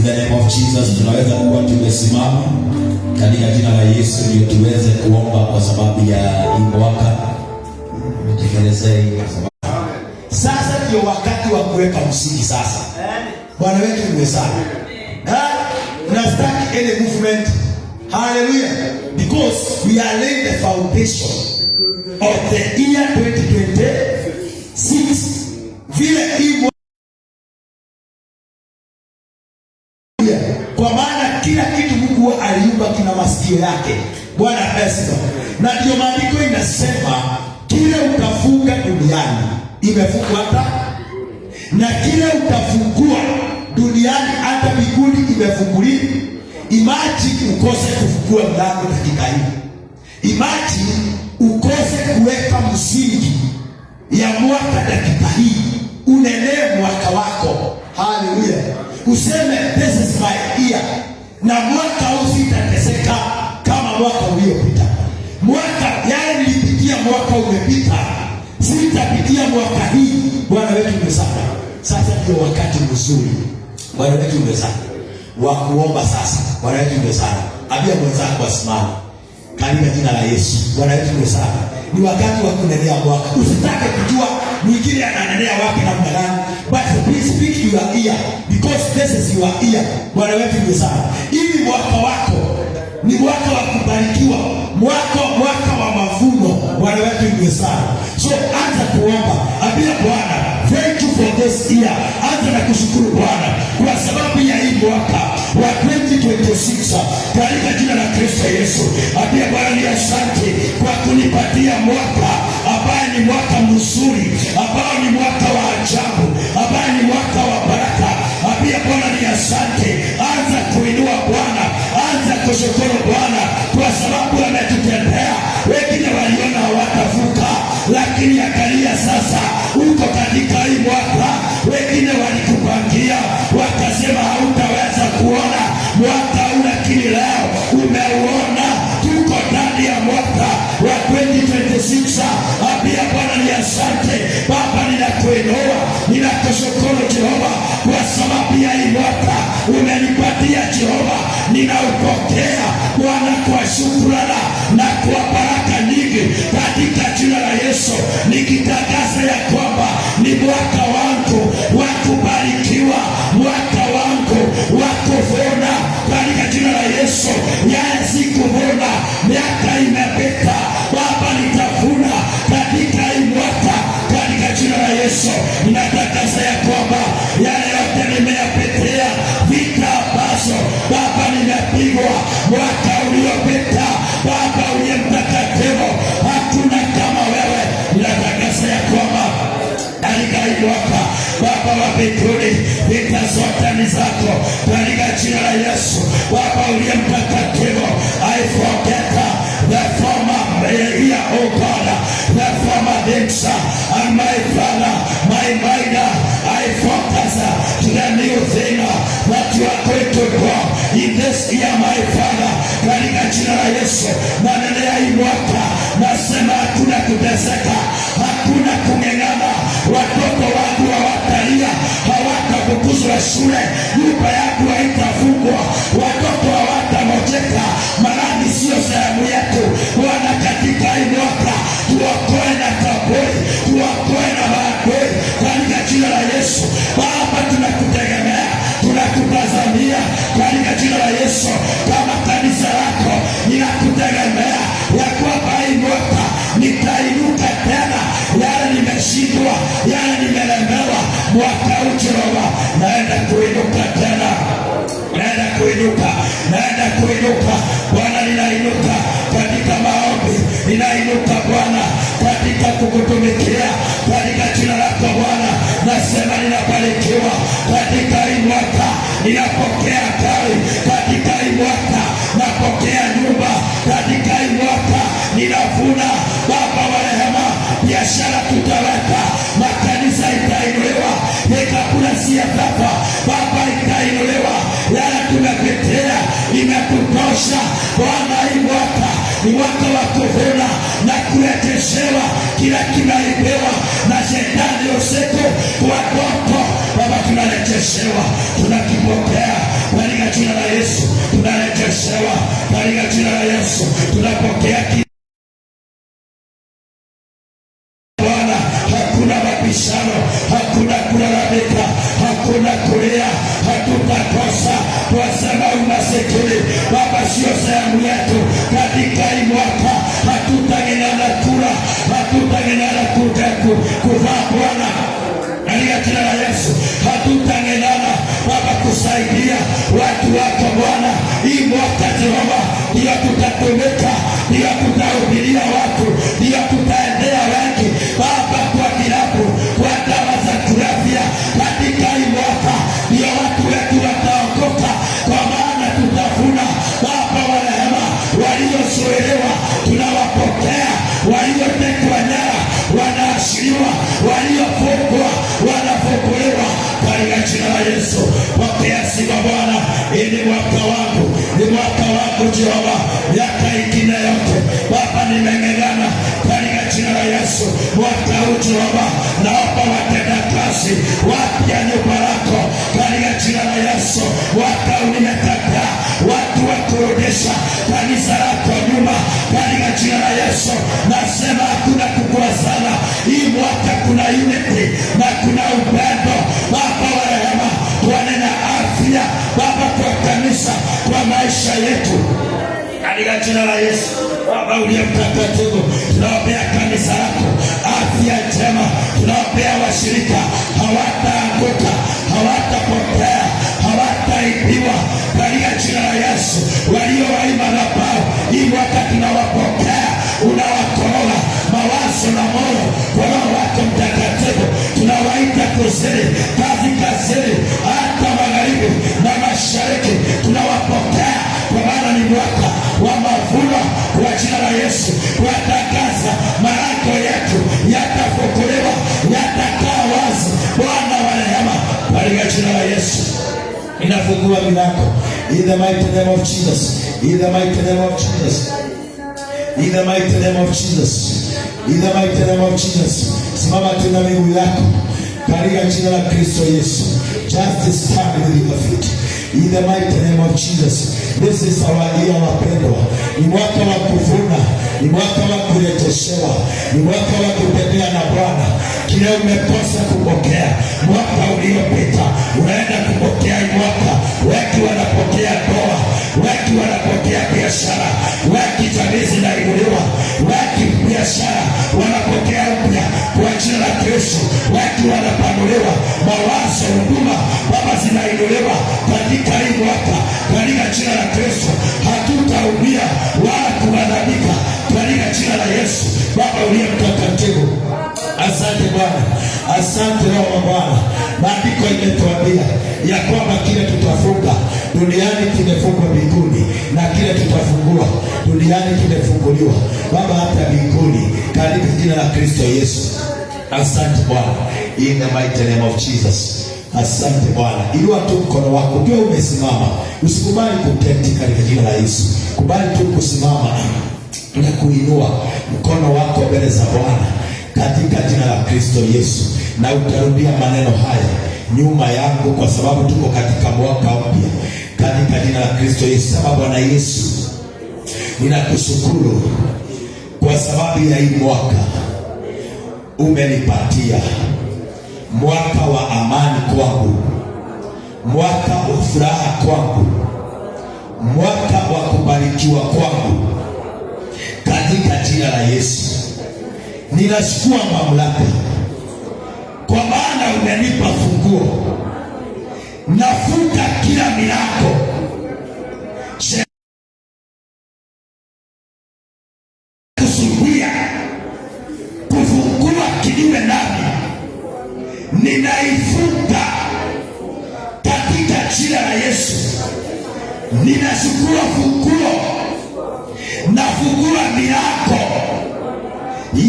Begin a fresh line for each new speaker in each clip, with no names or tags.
the name of Jesus. Tunaweza kuwa tumesimama katika jina la Yesu ndio tuweze kuomba kwa sababu ya hii mwaka. Mtekelezee kwa sababu sasa ndio wakati wa kuweka msingi sasa. Bwana wetu ni sana. Na start any movement. Hallelujah. Because we are laying the foundation of the year 2026. Vile hii kwa maana kila kitu Mungu aliumba kina masikio yake. Bwana asifiwe. Na ndio maandiko inasema kile utafunga duniani imefungwa hata, na kile utafungua duniani hata mbinguni imefunguliwa. Imagine ukose kufungua mlango dakika hii. Imagine ukose kuweka msingi ya mwaka dakika hii. Unelee mwaka wako. Hallelujah. Useme this is my year. Na mwaka usitateseka kama mwaka uliopita. Mwaka yale nilipitia mwaka umepita, sitapitia mwaka hii. Bwana wetu umesaka. Sasa ndio wakati mzuri. Bwana wetu umesaka wa kuomba sasa. Bwana wetu umesaka. Abia mwenzako asimame katika jina la Yesu. Bwana wetu umesaka. Ni wakati wa kunenea mwaka. Usitake kujua mwingine ananenea wapi na namna gani. But please speak to your ear, because this is your ear. Bwana wetu ni sana. Ili mwaka wako ni mwaka wa kubarikiwa, mwaka wa mavuno. Bwana wetu ni sana. So anza kuomba, ambia Bwana, thank you for this year. Anza na kushukuru Bwana kwa sababu ya hii mwaka wa 2026 katika jina la Kristo Yesu. Ambia Bwana ni asante kwa kunipatia mwaka ambaye ni mwaka mzuri, ambao ni mwaka wa ajabu, ambaye ni mwaka wa baraka. Ambia Bwana ni asante. Anza kuinua Bwana, anza kushukuru Bwana kwa sababu ametutendea. Wengine waliona hawatavuka, lakini angalia sasa uko katika hii mwaka. Wengine walikupangia wakasema hautaweza kuona mwaka huu, lakini leo umeuona. Tuko ndani ya mwaka wa 2026. Ambia Bwana ni asante. Baba, ninakuinua, ninakushukuru Jehova kwa sababu ya hii mwaka umenipatia Jehova. Ninaupokea Bwana kwa shukrani na kwa baraka nyingi katika jina la Yesu, nikitangaza ya kwamba ni mwaka wangu wa kubarikiwa, mwaka wangu wa kuvuna katika jina la Yesu. Yale sikuvuna miaka imepita, Baba nitavuna katika hii mwaka katika jina la Yesu. Ninatangaza ya kwamba yale yote nimeyapitia, vita ambazo Baba nimepigwa mwaka uliopita, Baba uliye mtakatifu, hakuna kama wewe. Ninatangaza ya kwamba katika hii mwaka Baba wa mbinguni, vita zote ni zako katika jina la Yesu. Baba uliye mtakatifu, I forget the former year, oh God, the former things, and my Father, my mind, I focus to the new thing that you are going to do in this year, my Father, katika jina la Yesu. Maneno ya hii mwaka nasema hakuna kuteseka, hakuna kung'eng'ana. Watoto wangu hawatalia, hawatafukuzwa shule, nyumba yangu haitafungwa, watoto hawatamojeka. Maradhi sio sehemu yetu. Bwana, katika hii mwaka tuokoe na kaburi, tuokoe na maadui katika jina la Yesu. Baba, tunakutegemea, tunakutazamia katika jina la Yesu. Kama kanisa lako ninakutegemea ya kwamba hii mwaka nitainuka tena. Yale nimeshindwa, yale nimelemewa, mwaka Jehova naenda kuinuka tena, naenda kuinuka, naenda kuinuka. Bwana, ninainuka katika maombi, ninainuka Bwana katika kukutumikia katika jina lako Bwana. Nasema ninabarikiwa katika hii mwaka, ninapokea gari katika hii mwaka, napokea nyumba katika hii mwaka, ninavuna Baba wa rehema. Biashara tutaweka, makanisa itainuliwa, hekabula si ya Baba, Baba itainuliwa. Yale tumepitia imekutosha Bwana. Hii mwaka ni mwaka wa kuvuna na kurejeshewa kila kinaibiwa na shetani usiku kwa ndoto. Baba, tunarejeshewa, tunakipokea Yesu. Tunapokea Bwana, hakuna mabishano, hakuna kulalamika, hakuna kulia, hatutakosa twasema umasikini. Baba, sio sehemu yetu katika hii mwaka. Hatutang'ang'ana kula, hatutang'ang'ana kuvaa Bwana, katika jina la Yesu. Hatutang'ang'ana Baba kusaidia watu wako Bwana. Hii mwaka Jehova, ndio tutatumika, ndio tutahubiria watu, ndio tutaendea wengi Baba, kwa vilabu, kwa dawa za kulevya. Katika hii mwaka ndio watu wetu wataokoka, kwa maana tutavuna Baba wa rehema. Waliozuiliwa tunawapokea, waliotekwa nyara wanaashiriwa, waliofungwa wanafunguliwa katika jina la Yesu. Pokea sifa Bwana. Hii ni mwaka wangu, ni mwaka wangu Jehova. Miaka ingine yote Baba nimeng'ang'ana katika jina la Yesu. Mwaka huu Jehova, naomba watenda kazi wapya nyumba lako katika jina la Yesu. Mwaka huu nimekataa watu wa kurudisha kanisa lako nyuma katika jina la Yesu. Nasema hakuna kukwazana. Hii mwaka kuna unity na kuna upendo Baba wa rehema. Twanena afya Baba kwa kanisa, kwa maisha yetu katika jina la Yesu. Baba uliye mtakatifu, tunaombea kanisa lako afya njema. Tunaombea washirika hawataanguka, hawatapotea, hawataibiwa katika jina la Yesu. Waliowaima madhabahu hii mwaka tunawapokea, unawakoroga mawazo na moyo kwa Roho wako Mtakatifu. Tunawaita kusini, kaskazini, hata magharibi na mashariki, tunawapokea kwa maana ni mwaka wa mavuno kwa jina la Yesu. Watangaza malango yetu yatafunguliwa, yatakaa wazi Bwana wa rehema katika jina la Yesu. Inafungua milango in the mighty name of Jesus, in the mighty name of Jesus, in the mighty name of Jesus, in the mighty name of Jesus. Simama tuna miguu yako katika jina la Kristo Yesu. Just stand with your feet in the mighty name of Jesus. This is our year, wapendwa. Ni mwaka wa kuvuna, ni mwaka wa kurejeshewa, ni mwaka wa kutembea na Bwana. Kile umekosa kupokea mwaka uliopita, unaenda kupokea mwaka. Wengi wanapokea ndoa, wengi wanapokea biashara, wengi jamii zinainuliwa, wengi biashara wanapokea upya kwa jina la Kristo. Wengi wanapanuliwa mawazo, huduma Baba zinainuliwa katika hii mwaka katika jina la Kristo. Hatutaumia wala kughadhabika katika jina la Yesu. Baba uliye mtakatifu, asante Bwana, asante Roho wa Bwana. Maandiko imetuambia ya kwamba kile tutafunga duniani kimefungwa mbinguni, na kile tutafungua duniani kimefunguliwa Baba hata mbinguni katika jina la Kristo Yesu. Asante Bwana, in the mighty name of Jesus. Asante Bwana. Inua tu mkono wako ukiwa umesimama, usikubali kuketi katika jina la Yesu. Kubali tu kusimama na kuinua mkono wako mbele za Bwana katika jina la Kristo Yesu, na utarudia maneno haya nyuma yangu, kwa sababu tuko katika mwaka mpya katika jina la Kristo Yesu. Sema, Bwana Yesu, ninakushukuru kwa sababu ya hii mwaka umenipatia, mwaka wa amani kwangu, mwaka wa furaha kwangu, mwaka wa kubarikiwa kwangu katika jina la Yesu. Ninachukua mamlaka kwa maana umenipa funguo. Nafuta kila milango kusumbua kufungua kinyume nami, ninaifunga katika jina la Yesu. Ninachukua funguo, nafungua milango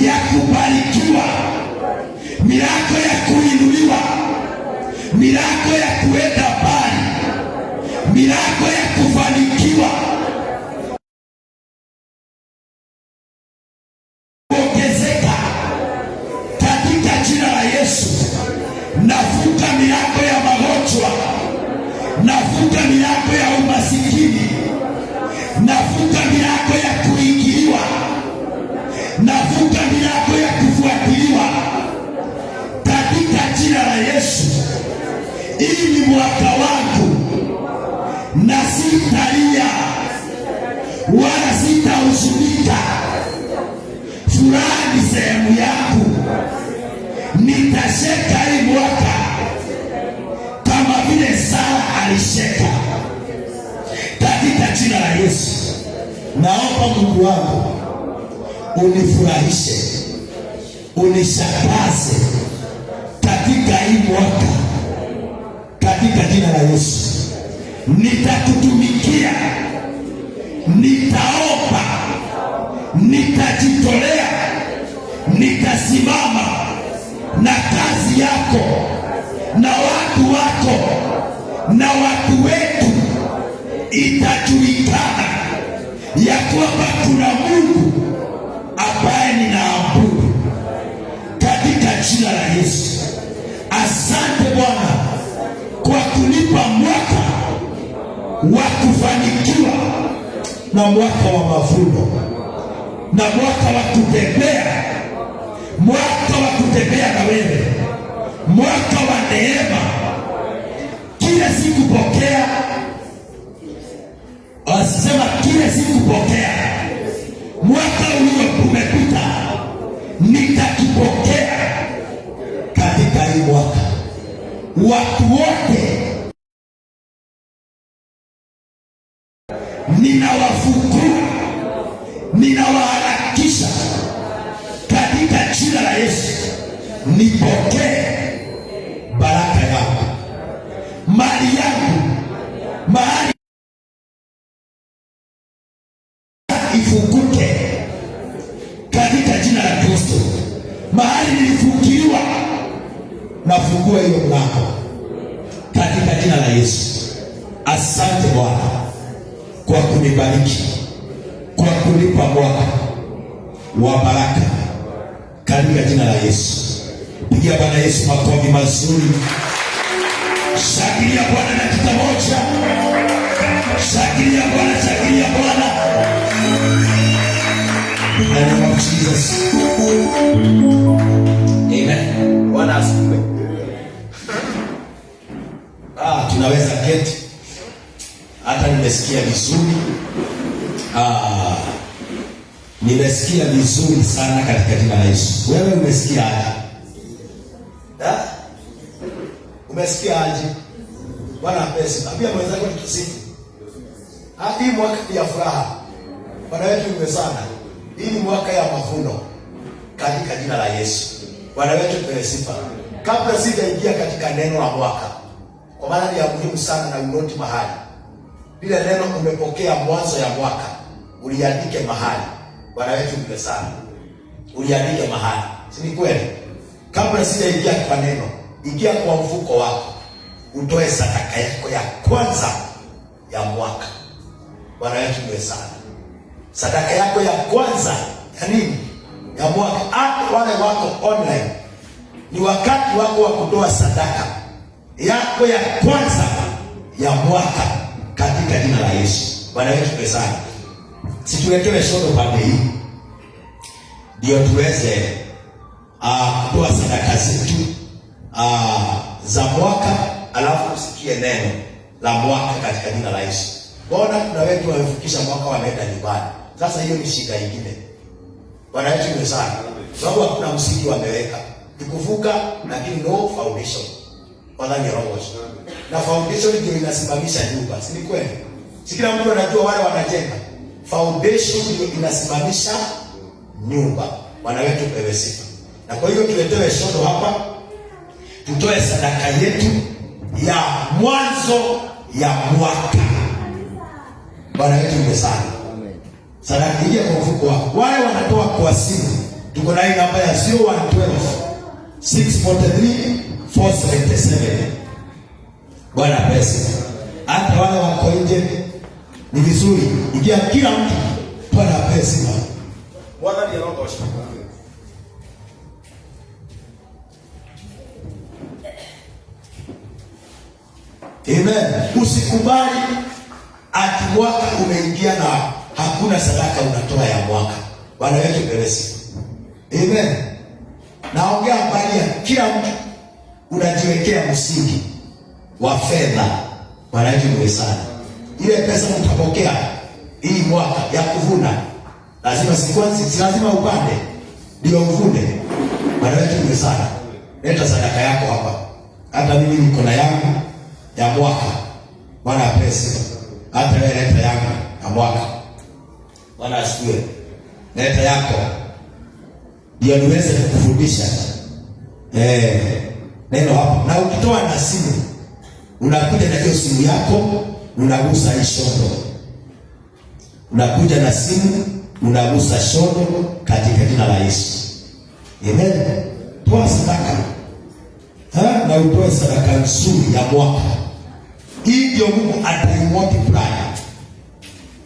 ya kubarikiwa, milango ya kuinuliwa, milango ya kuenda mbali, milango ya kufanikiwa, kuongezeka katika jina la Yesu. Nafunga milango ya magonjwa, nafunga milango ya umasikini, nafunga milango ya hii ni mwaka wangu na sitalia wala sitahuzunika. Furaha ni sehemu yangu, nitasheka hii mwaka kama vile Sara alisheka, katika jina la Yesu. Naomba Mungu wangu unifurahishe, unishangaze katika hii mwaka, katika jina la Yesu. Nitakutumikia, nitaomba, nitajitolea, nitasimama na kazi yako na watu wako na watu wetu. Itajulikana ya kwamba kuna Mungu ambaye ninaabudu, katika jina la Yesu. Asante Bwana kwa kunipa mwaka wa kufanikiwa na mwaka wa mavuno na mwaka wa kutembea, mwaka wa kutembea na wewe, mwaka wa neema. Kila siku pokea, asema kila siku pokea. Mwaka ulio umepita nitakipokea katika hii mwaka. Watu wote ninawafungua, ninawaharakisha katika jina la Yesu. Nipokee baraka yako, mali yangu, mahali ifunguke katika jina la Kristo. Mahali nilifungiliwa, nafungua hiyo mlango katika jina la Yesu. Asante Bwana kwa kunibariki, kwa kunipa mwaka wa baraka katika jina la Yesu. Pigia Bwana Yesu makofi mazuri. Shangilia Bwana na dakika moja. Shangilia Bwana, shangilia Bwana. In the name of Jesus. Amen. Bwana asifiwe. Tunaweza keti. Hata nimesikia vizuri. Nimesikia vizuri sana katika jina la Yesu. Wewe umesikia aje? Umesikia aje? Bwana apesi. Ambia mwenzako tusifu. Hii mwaka ni ya furaha. Bwana wetu yuko sana. Hii ni mwaka ya mavuno katika jina la Yesu. Bwana wetu tupewe sifa. Kabla sijaingia katika neno la mwaka, kwa maana ni ya muhimu sana na unoti mahali. Bila neno umepokea mwanzo ya mwaka, uliandike mahali. Bwana wetu tupewe sana. Uliandike mahali. Si ni kweli? Kabla sijaingia kwa neno, ingia kwa mfuko wako, utoe sadaka yako ya kwanza ya mwaka. Bwana wetu tupewe sana. Sadaka yako ya kwanza ya nini? Ya mwaka. Hata wale wako online, ni wakati wako wa kutoa sadaka yako ya kwanza ya mwaka katika jina la Yesu. Bwana wetu tupewe sana. Situwekewe shodo pande hii, ndio tuweze kutoa sadaka zetu za mwaka, alafu usikie neno la mwaka katika jina la Yesu. Bwana, kuna wetu wamefikisha mwaka wameenda nyumbani. Sasa hiyo ni shida nyingine. Bwana wetu tupewe sana. Sababu hakuna msingi wameweka. Nikuvuka lakini no foundation. Bwana ni roho. Na foundation ndio inasimamisha nyumba. Si ni kweli? Si kila mtu anajua wale wanajenga. Foundation ndio inasimamisha nyumba. Bwana wetu tupewe sifa. Na kwa hiyo tuletewe shodo hapa. Tutoe sadaka yetu ya mwanzo ya mwaka. Bwana wetu tupewe sana. Sadaka hii kwa mfuko wako. Wale wanatoa kwa simu, tuko na hii namba ya 0112 643 477. Bwana pesa. Hata wale wako nje ni vizuri. Ingia kila mtu. Bwana pesa. Bwana ndiye anaongoza. Amen. Usikubali ati mwaka umeingia na hakuna sadaka unatoa ya mwaka. Bwana wetu peresi. Amen. Naongea habari ya kila mtu unajiwekea msingi. wa fedha. Bwana wetu ni sana. Ile pesa mtapokea hii mwaka ya kuvuna, lazima si lazima upande ndio uvune. Bwana wetu ni sana. Leta sadaka yako hapa. Hata mimi niko na yangu ya mwaka. Bwana pesa. Hata wewe leta yangu ya mwaka. Bwana asifiwe. Leta yako ndio niweze kukufundisha neno hapo. Na ukitoa na simu, unakuja na hiyo simu yako, unagusa hii shondo. Unakuja na simu, unagusa shondo katika jina la Yesu. Amen. Toa sadaka. Na utoe sadaka nzuri ya mwaka. Hii ndio Mungu atai-multiply.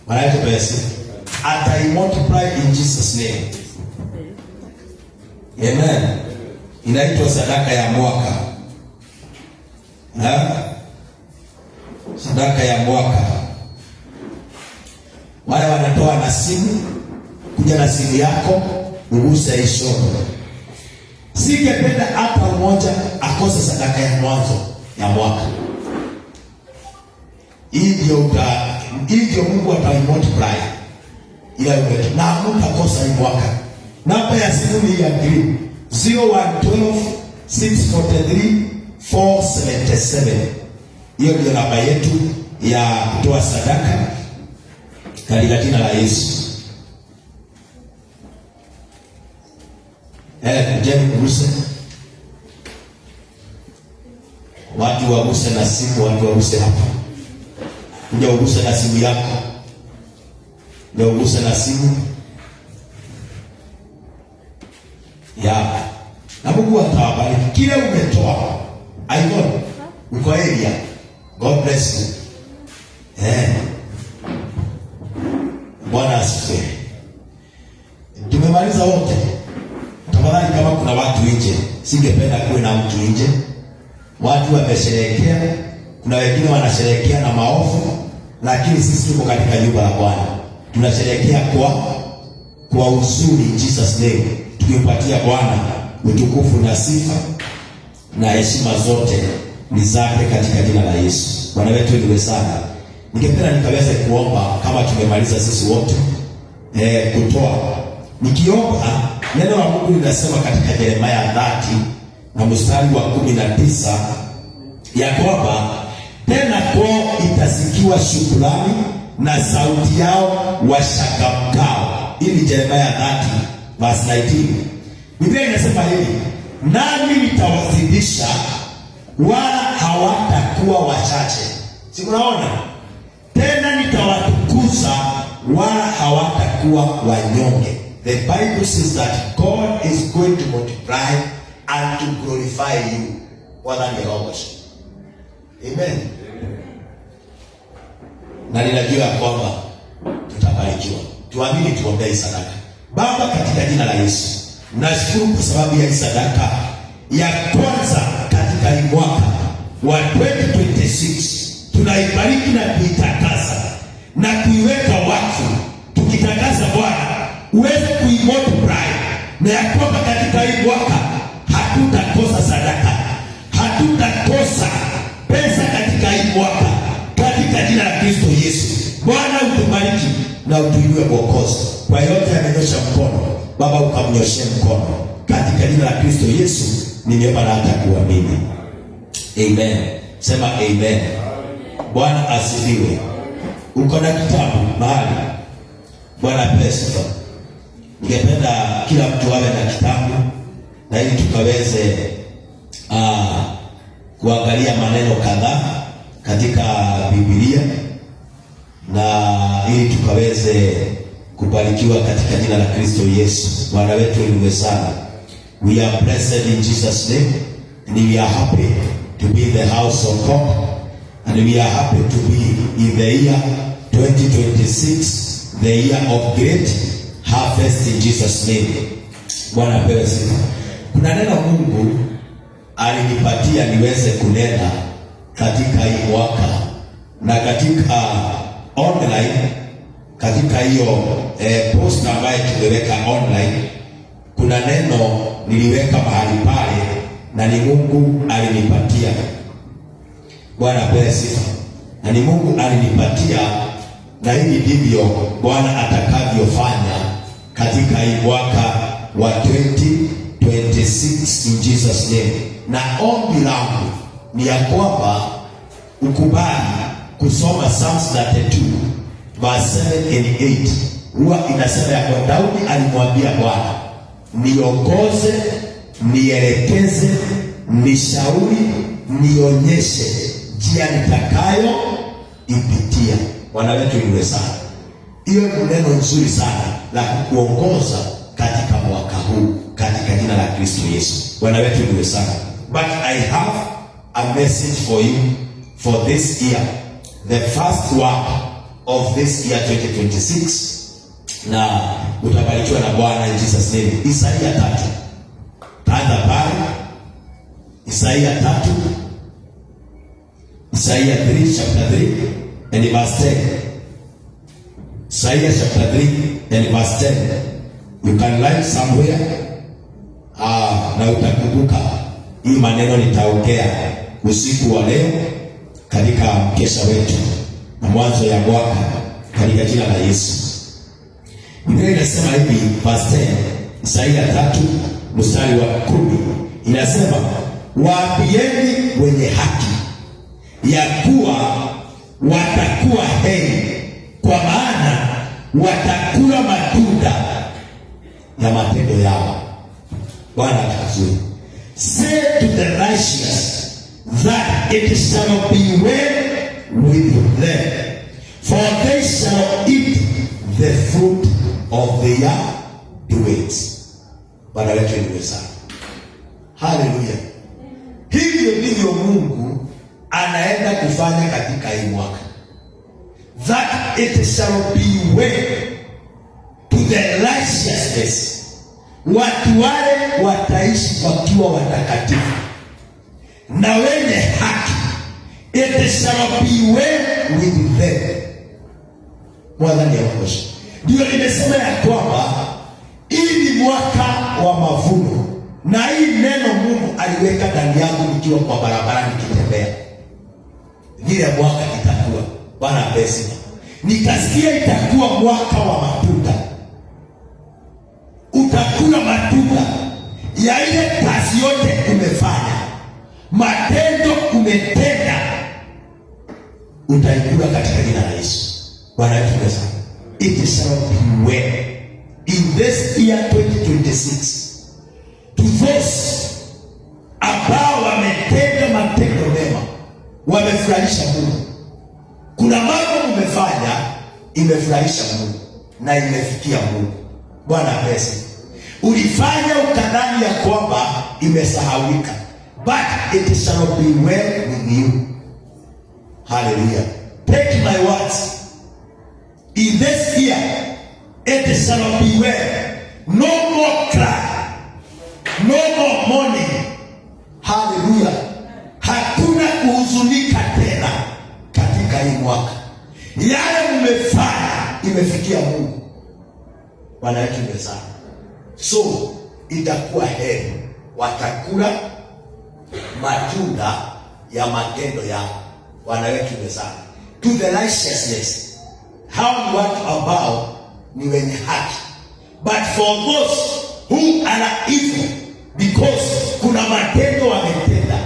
Maana yake pesa atai-multiply in Jesus name. Amen. Inaitwa sadaka ya mwaka. Sadaka ya mwaka. Wale wanatoa na simu, kuja na simu yako, uguse ishoto. Singependa hata mmoja akose sadaka ya mwanzo ya mwaka. Hii ndio Mungu atai-multiply. Ila wewe na mtakosa hii mwaka. Namba ya simu ni ya 0112 643 477. Hiyo ndio namba yetu ya kutoa sadaka katika jina la Yesu. Kujeni kuguse. Watu waguse na simu, watu waguse hapa. Kuja uguse na simu yako. Ndio uguse na simu. Na Mungu atawabariki kile umetoa. I know. Uko area. God bless you. Bwana asifiwe. Tumemaliza wote. Tafadhali kama kuna watu nje, singependa kuwe na mtu nje. Watu wamesherehekea, kuna wengine wanasherehekea na maovu, lakini sisi tuko katika nyumba la Bwana. Tunasherehekea kwa uzuri Jesus name. Tukimpatia Bwana utukufu na sifa na heshima zote ni zake katika jina la Yesu. Bwana wetu ndiwe sana. Ningependa nikaweze kuomba kama tumemaliza sisi wote kutoa. Nikiomba neno la Mungu linasema katika Yeremia 30 na mstari wa 19 ya kwamba tena kwao itasikiwa shukrani na sauti yao washangamkao. Ili Yeremia 30 verse 19. Biblia inasema hivi, nami nitawazidisha wala hawatakuwa wachache. Si unaona? Tena nitawatukuza wala hawatakuwa wanyonge. The Bible says that God is going to multiply and to glorify you more than the others. Amen. Na ninajua kwamba tutabarikiwa. Tuamini, tuombee sadaka. Baba, katika jina la Yesu, nashukuru kwa sababu ya sadaka ya kwanza katika hii mwaka wa 2026. Tunaibariki na kuitakasa na kuiweka wakfu, tukitangaza Bwana uweze kuimultiply, na ya kwamba katika hii mwaka hatutakosa sadaka, hatutakosa pesa katika hii mwaka, katika jina la Kristo Yesu. Bwana utubariki na utuinue Mwokozi. Kwa yote amenyosha mkono, Baba ukamnyoshie mkono katika jina la Kristo Yesu. Nimeomba na hata kuamini. Amen. Sema amen. Bwana asifiwe. Uko na kitabu mahali? Bwana pesa. Ningependa kila mtu awe na kitabu, na ili tukaweze kuangalia maneno kadhaa katika Biblia, na ili tukaweze kubarikiwa katika jina la Kristo Yesu. Bwana wetu ni sana. We are blessed in Jesus name, and we are happy to be in the house of God, and we are happy to be in the year 2026, the year of great harvest in Jesus name. Bwana pewe sifa. Kuna neno Mungu alinipatia niweze kunena katika hii mwaka, na katika online, katika hiyo post ambayo tumeweka online, kuna neno niliweka mahali pale na ni Mungu alinipatia. Bwana apewe sifa. Na ni Mungu alinipatia, na hili ndivyo Bwana atakavyofanya katika hii mwaka wa 2026 in Jesus name. Na ombi langu ni ya kwamba ukubali kusoma Psalms 32 verse 7 and 8. Huwa inasema ya kwa Daudi alimwambia Bwana, niongoze, nielekeze, nishauri, nionyeshe njia nitakayo ipitia. Bwana wetu iwe sana. Hiyo ni neno nzuri sana la kukuongoza katika mwaka huu katika jina la Kristo Yesu. Bwana wetu iwe sana. But I have a message for you for this year. The first work of this year 2026. Na utabarikiwa na Bwana in Jesus name. Isaia 3. Tanda pale. Isaia 3. Isaia 3 chapter 3 and verse 10. Isaia chapter 3 and verse 10. You can write somewhere. Na utakumbuka hii maneno nitaongea usiku wa leo katika mkesha wetu na mwanzo ya mwaka katika jina la Yesu. Biblia inasema hivi, verse 10, Isaia 3 mstari wa 10, inasema waambieni wenye haki ya kuwa watakuwa heri, kwa maana watakula matunda ya matendo yao. Bwana atakuzuri. Say to the righteous that it shall be well with them, for they shall eat the fruit of their doings. Bwana wetu ndiye sana. Haleluya. Hivyo ndivyo Mungu anaenda kufanya katika hii mwaka. That it shall be well to the righteousness. Watu wale wataishi wakiwa watakatifu na wenye haki. It shall be well with them. Bwana ndiye mkosha. Ndio nimesema ya kwamba hii ni mwaka wa mavuno, na hii neno Mungu aliweka ndani yangu nikiwa kwa barabara nikitembea. Vile mwaka itakuwa, Bwana pesa. Nikasikia itakuwa mwaka wa matunda. Utakula matunda ya ile kazi yote umefanya, matendo umetenda, utaikula katika jina la Yesu. Bwana wetu pesa. It shall be well in this year 2026 to those ambao wametenda matendo mema, wamefurahisha Mungu. Kuna mambo umefanya imefurahisha Mungu na imefikia Mungu. Bwana pesa. Ulifanya ukadhani ya kwamba imesahaulika, but it shall be well with you. Hallelujah. Take my words. In this year, it shall be well. No more cry, no more mourning. Hallelujah. Hakuna kuhuzunika tena katika hii mwaka. Yale umefanya imefikia Mungu. Bwana wetu ndiye sana. So itakuwa heri, watakula matunda ya matendo yao. Bwana wetu ndiye sana. To the righteousness. Hao ni watu ambao ni wenye haki. But for those who are evil, because kuna matendo wametenda,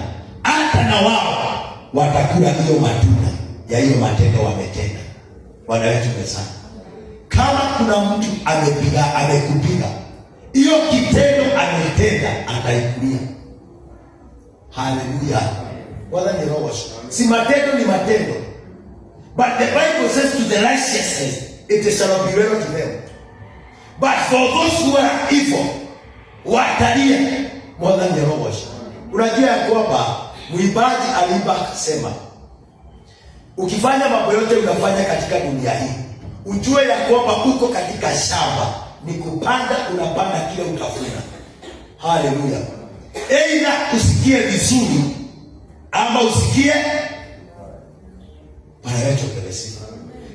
hata na wao watakula hiyo matunda ya hiyo matendo wametenda. Bwana wetu ndiye sana. Kama kuna mtu amekupiga, hiyo kitendo ametenda, ataikulia. Haleluya. Bwana ni roho. Si matendo ni matendo. But the Bible says to the righteousness, it shall be well to them. But for those who are evil, watalia. Bwana ni roho. Unajua ya kwamba mwimbaji aliimba akasema, ukifanya mambo yote unafanya katika dunia hii, ujue ya kwamba uko katika shamba, ni kupanda, unapanda kile utavuna. Haleluya. Aidha usikie vizuri ama usikie Bwana wetu pelesi.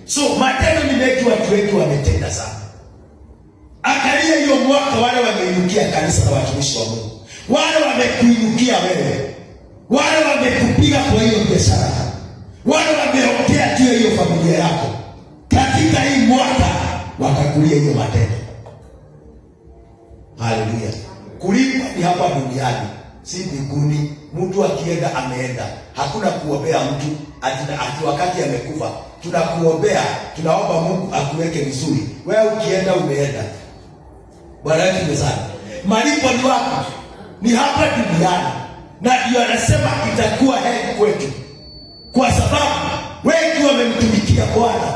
So matendo ni mengi, watu wengi wametenda sana. Angalia hiyo mwaka, wale wameinukia kanisa la watumishi wa Mungu, wale wamekuinukia wewe, wale wamekupiga kwa hiyo biashara, wale wameongea juu ya hiyo familia yako katika hii mwaka, wakakulia hiyo matendo. Haleluya. Kulipa ni hapa duniani, si mbinguni. Mtu akienda ameenda. Hakuna kuombea mtu ati wakati amekufa. Tunakuombea, tunaomba Mungu akuweke vizuri. Wewe ukienda umeenda. Bwana wetu sana. Malipo ni wapi? Ni hapa duniani. Na ndio anasema itakuwa heri kwetu, kwa sababu wengi wamemtumikia Bwana,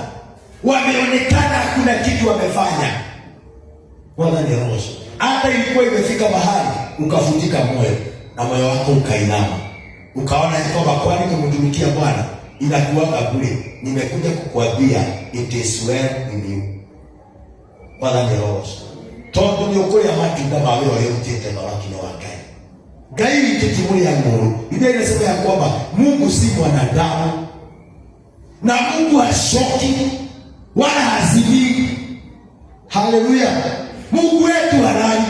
wameonekana hakuna kitu wamefanya. Bwana ni roho. Hata ilikuwa imefika mahali ukavunjika moyo na moyo wako ukainama, ukaona kwamba kwani kumtumikia Bwana inakuwa bure. Nimekuja kukuambia it is well with you. Bwana ni roho. Tondu ni ukuri amatunda mawe wale utete na wakina wake. Gai itikimuri ya Mungu. Biblia inasema ya kwamba Mungu si mwanadamu, na Mungu hashoki wala hazimii. Haleluya. Mungu wetu halali.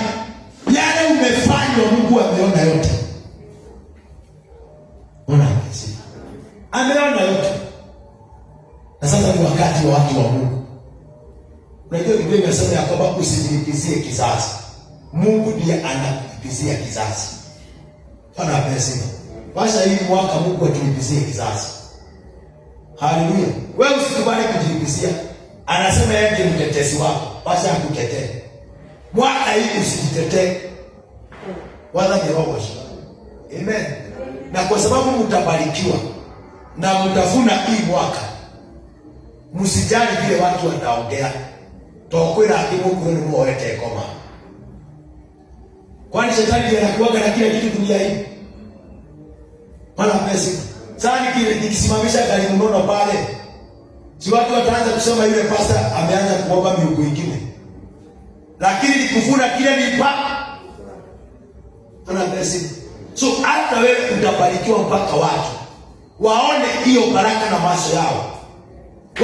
Yale umefanywa Mungu ameona yote. Ona hizi. Ameona yote. Na sasa ni wakati wa watu wa Mungu. Unajua Biblia inasema ya kwamba usijilipizie kizazi. Mungu ndiye anakupizia kizazi. Bwana apesi. Basi hii mwaka Mungu atulipizia kizazi. Haleluya. Wewe usikubali kujilipizia. Anasema yeye ndiye mtetezi wako. Basi akutetee. Mwaka hii usijitetee. Wala ni roho. Amen. Na kwa sababu mtabarikiwa na mtavuna hii mwaka, msijali vile watu wataongea. Tokwira akimungu ni muoete koma. Kwani shetani ndiye anakuaga na kila kitu dunia hii? Bwana pesa. Sasa nikisimamisha gari mnono pale, si watu wataanza kusema yule pasta ameanza kuomba miungu ingine. Lakini nikuvuna kile nipa. Bwana pesa. So hata wewe utabarikiwa mpaka watu waone hiyo baraka na macho yao.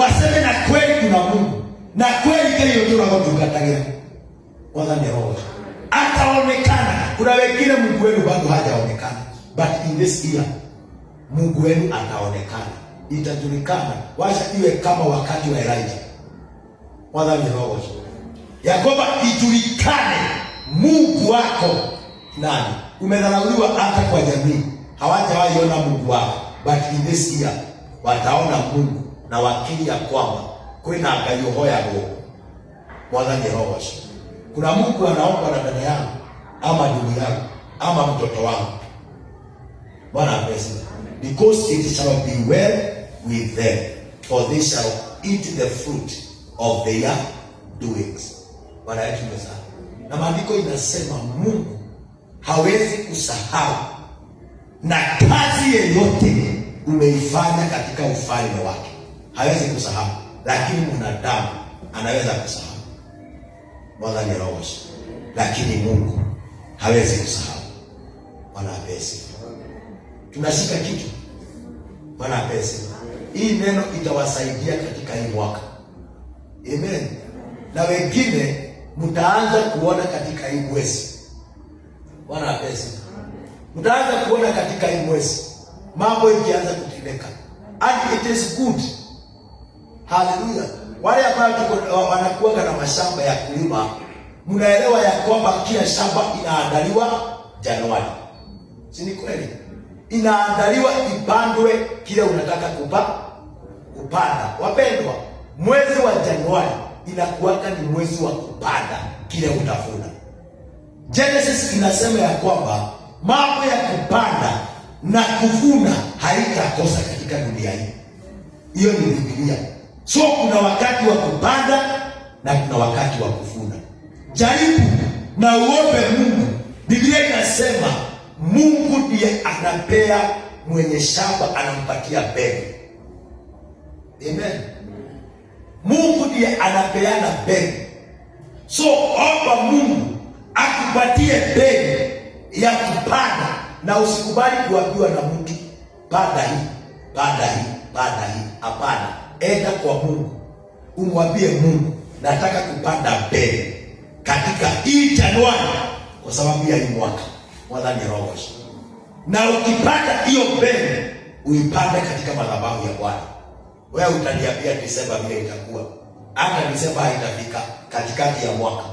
Waseme na kweli kuna Mungu. Na kweli kile yote tunakotungatagia. Kwanza ni roho. Ataonekana. Kuna wengine Mungu wenu bado hajaonekana. But in this year Mungu wenu ataonekana. Itajulikana. Wacha iwe kama wakati wa Elijah. Kwanza ni roho. Yakoba ijulikane Mungu wako nani. Umedharauliwa hata kwa jamii. Hawajawahi ona Mungu wako. But in this year wataona Mungu na wakili ya kwamba kwenda akayohoya roho. Bwana ni roho. Kuna Mungu anaomba na dada yangu ama ndugu yangu ama mtoto wangu. Bwana pesa. Because it shall be well with them, for they shall eat the fruit of their doings. Bwana yetu mesa. Na maandiko inasema Mungu hawezi kusahau na kazi yoyote umeifanya katika ufalme wake. Hawezi kusahau, lakini mwanadamu anaweza kusahau. Bwana ni roho. Lakini Mungu hawezi kusahau. Bwana pesa. Tunashika kitu. Bwana pesa. Hii neno itawasaidia katika hii mwaka. Amen. Na wengine mtaanza kuona katika hii mwezi. Bwana pesa. Mtaanza kuona katika hii mwezi mambo ikianza kutendeka. And it is good. Hallelujah. Wale ambao wanakuwa na mashamba ya kulima, mnaelewa ya kwamba kila shamba inaandaliwa Januari. Si ni kweli? Inaandaliwa ipandwe kile unataka kupanda. Wapendwa, mwezi wa Januari inakuwa ni mwezi wa kupanda kile utavuna. Genesis inasema ya kwamba mambo ya kupanda na kuvuna haitakosa katika dunia hii. Hiyo ni Biblia. So kuna wakati wa kupanda na kuna wakati wa kuvuna. Jaribu na uombe Mungu. Biblia inasema Mungu ndiye anapea mwenye shamba, anampatia mbegu. Amen. Mungu ndiye anapeana mbegu. So omba Mungu akupatie mbegu ya kupanda, na usikubali kuambiwa na mtu panda hii, panda hii, panda hii. Hapana, enda kwa Mungu. Umwambie Mungu, nataka kupanda mbegu katika hii Januari kwa sababu ya hii mwaka. Wala ni roho. Na ukipata hiyo mbegu uipande katika madhabahu ya Bwana. Wewe utaniambia Desemba vile itakuwa. Hata Desemba haitafika, katikati ya mwaka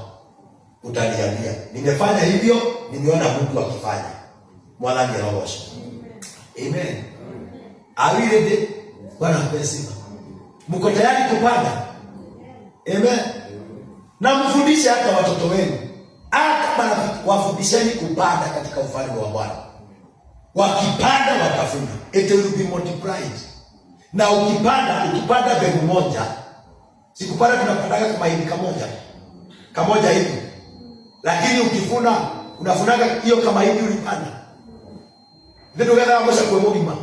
utaniambia. Nimefanya hivyo, nimeona Mungu akifanya. Bwana ni roho. Amen. Are we ready? Bwana mpesi. Mko tayari kupanda? Amen. Na mfundishe hata watoto wenu. Hata wafundisheni kupanda katika ufalme wa Bwana. Wakipanda watafuna. It will be multiplied. Na ukipanda mbegu moja, sikupanda tunapanda kama hivi kamoja hivi. Lakini ukifuna, unafunaga hiyo kama hivi ulipanda. Ndio gani amosha kwa mlima.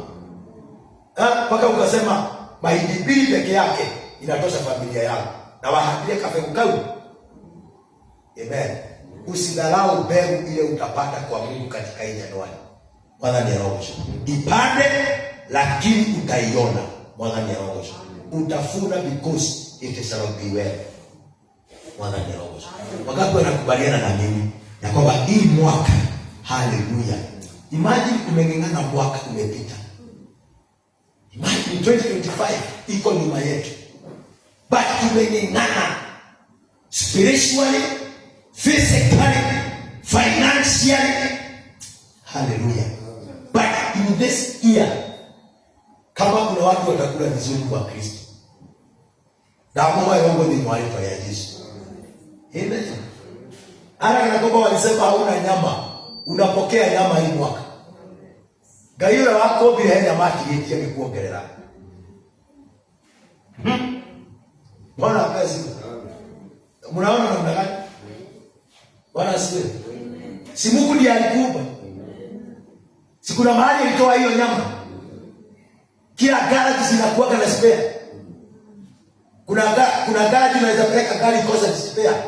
Paka ukasema mahindi mbili peke yake inatosha familia yako. Na wahabirie kafe kukau. Amen. Usidharau mbegu ile utapanda kwa Mungu katika hii Januari. Bwana ni roho. Ipande lakini utaiona. Bwana ni roho. Utafuna because it shall be well. Bwana ni roho. Wakati wanakubaliana na mimi ya kwamba hii mwaka, haleluya. Imagine umeng'ang'ana mwaka umepita. Imagine 2025 iko nyuma yetu. But tumeng'ang'ana spiritually, physically, financially. Hallelujah. But in this year, kama kuna watu watakula vizuri kwa Kristo, damu yao ni mwalifa ya Yesu. Amen. Ana kwamba walisema hauna nyama, unapokea nyama hii mwaka. Gayura wako bila nyama kiyetia kuongelea. Bwana pesa. Mnaona namna gani? Bwana asifiwe. Si Mungu ndiye alikuumba. Si kuna mahali alitoa hiyo nyama. Kila garage zinakuwa na spare. Kuna garage unaweza peleka gari kosa spare.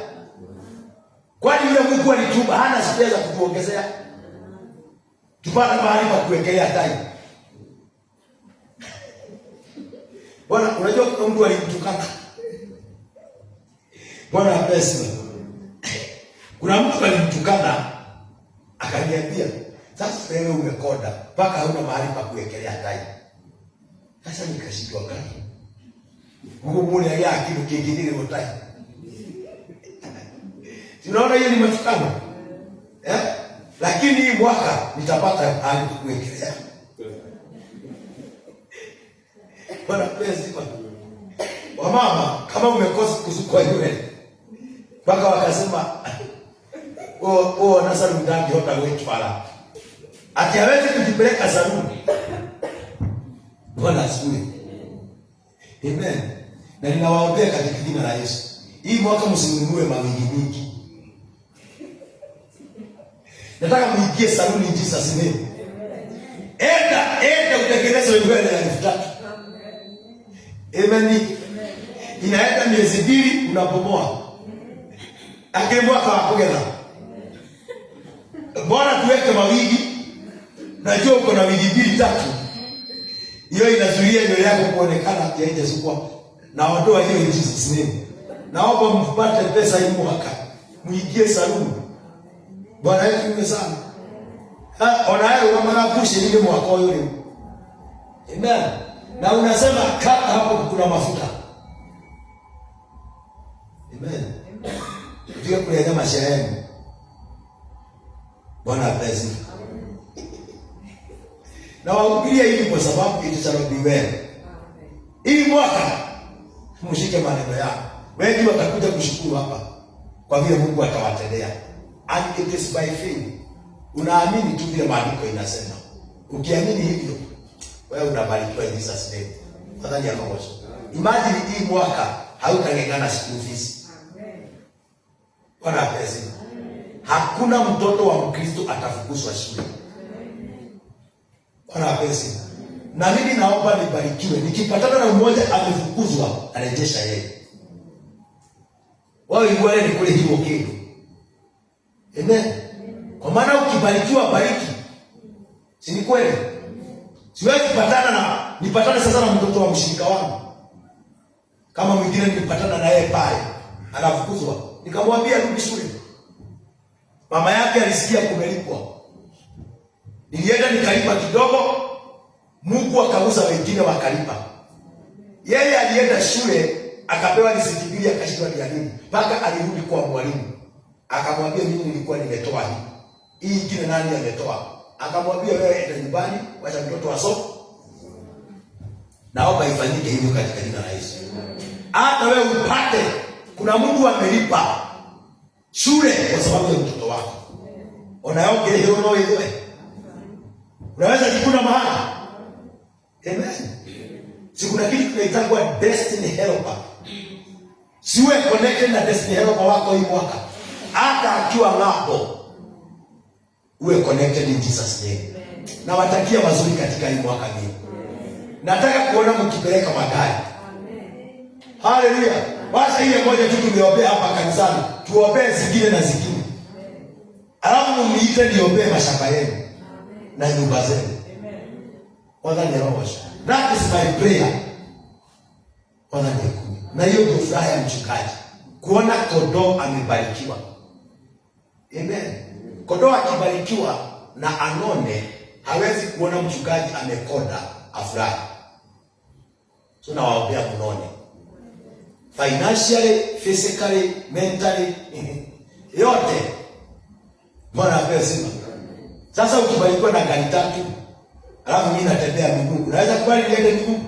Kwani yule Mungu alituumba hana spare za kukuongezea? Tupata mahali pa kuwekelea tai. Bwana, unajua kuna mtu alimtukana. Bwana pesa. Kuna mtu alimtukana akaniambia, sasa wewe umekonda mpaka hauna mahali pa kuwekelea tai. Sasa nikashindwa gani? Mungu mmoja yake kitu kingine tai. Tunaona hiyo ni matukano. Lakini hii mwaka nitapata mahali pa kuwekelea. Bwana pesa. Wamama kama umekosa kusukwa nywele mpaka wakasema na saluni ndani hota wetu pala. Ati hawezi kujipeleka saluni. Bwana asifiwe. Amen. Na ninawaombea katika jina la Yesu. Hii mwaka msinunue mawingi mingi. Nataka muingie saluni Jesus name. Enda utengeneze nywele ya 3,000. Amen. Inaenda miezi 2 unapomoa. Akimwa kwa kugeza. Bora tuweke mawigi. Najua uko na wigi 2-3. Hiyo inazuia nywele yako kuonekana yaje sukwa. Na ondoa hiyo in Jesus name. Naomba mpate pesa hii mwaka. Muingie saluni. Bwana yetu ni sana. Onaye unamanakushe ile mwaka yule. Amen. Na unasema kaka hapo kuna mafuta. Amen. Ndio kule nyama shaheni. Bwana apesi. Na wahubiria hivi kwa sababu itacharudiwe. Hii mwaka mshike maneno yao. Wengi watakuja kushukuru hapa kwa vile Mungu atawatendea. And it is by faith. Unaamini tu vile maandiko inasema. Ukiamini hivyo, wewe unabarikiwa in Jesus name. Fadhali yako moja. Imagine hii mwaka hautangengana school fees. Bwana apesi. Hakuna mtoto wa Mkristo atafukuzwa shule. Bwana apesi. Na mimi naomba nibarikiwe. Nikipatana na mmoja amefukuzwa, arejesha yeye. Wao iwale ni kule hiyo kitu. Amen. Kwa maana ukibarikiwa bariki. Si ni kweli? Siwezi nipatane sasa na mtoto wa mshirika wangu. Kama mwingine nilipatana na yeye pale, anafukuzwa. Nikamwambia rudi shule. Mama yake alisikia kumelipwa. Nilienda nikalipa kidogo, Mungu akauza, wengine wakalipa. Yeye alienda shule akapewa risiti mbili, akashindwa ni nini, mpaka alirudi kwa mwalimu akamwambia, mimi nilikuwa nimetoa hii ingine, nani ametoa? Akamwambia, wewe enda nyumbani, wacha mtoto asome. Naomba ifanyike hivyo katika jina la Yesu. Hata wewe upate, kuna mtu amelipa shule kwa sababu ya mtoto wako. Unaongea hiyo ndio wewe. Unaweza jikuna mahali. Amen. Si kuna kitu kinaitwa destiny helper. Siwe connected na destiny helper wako hii mwaka. Hata akiwa ngapo, uwe connected in Jesus name. Na watakia mazuri katika hii mwaka hii. Nataka kuona mkipeleka magari. Haleluya. Basi ile moja tu tuliombea hapa kanisani, tuombee zingine na zingine. Alafu mniite niombee mashamba yenu na nyumba zenu. Kwanza ni roho. That is my prayer. Kwanza ni kumi. Na hiyo ndio furaha ya mchungaji, kuona kondoo amebarikiwa. Amen. Kondoo akibarikiwa na anone, hawezi kuona mchungaji amekonda afurahi. So nawaombea mnone. Financially, physically, mentally, yote. Bwana apesifa. Sasa ukibarikiwa na gari 3, alafu mimi natembea miguu, unaweza kubali niende miguu?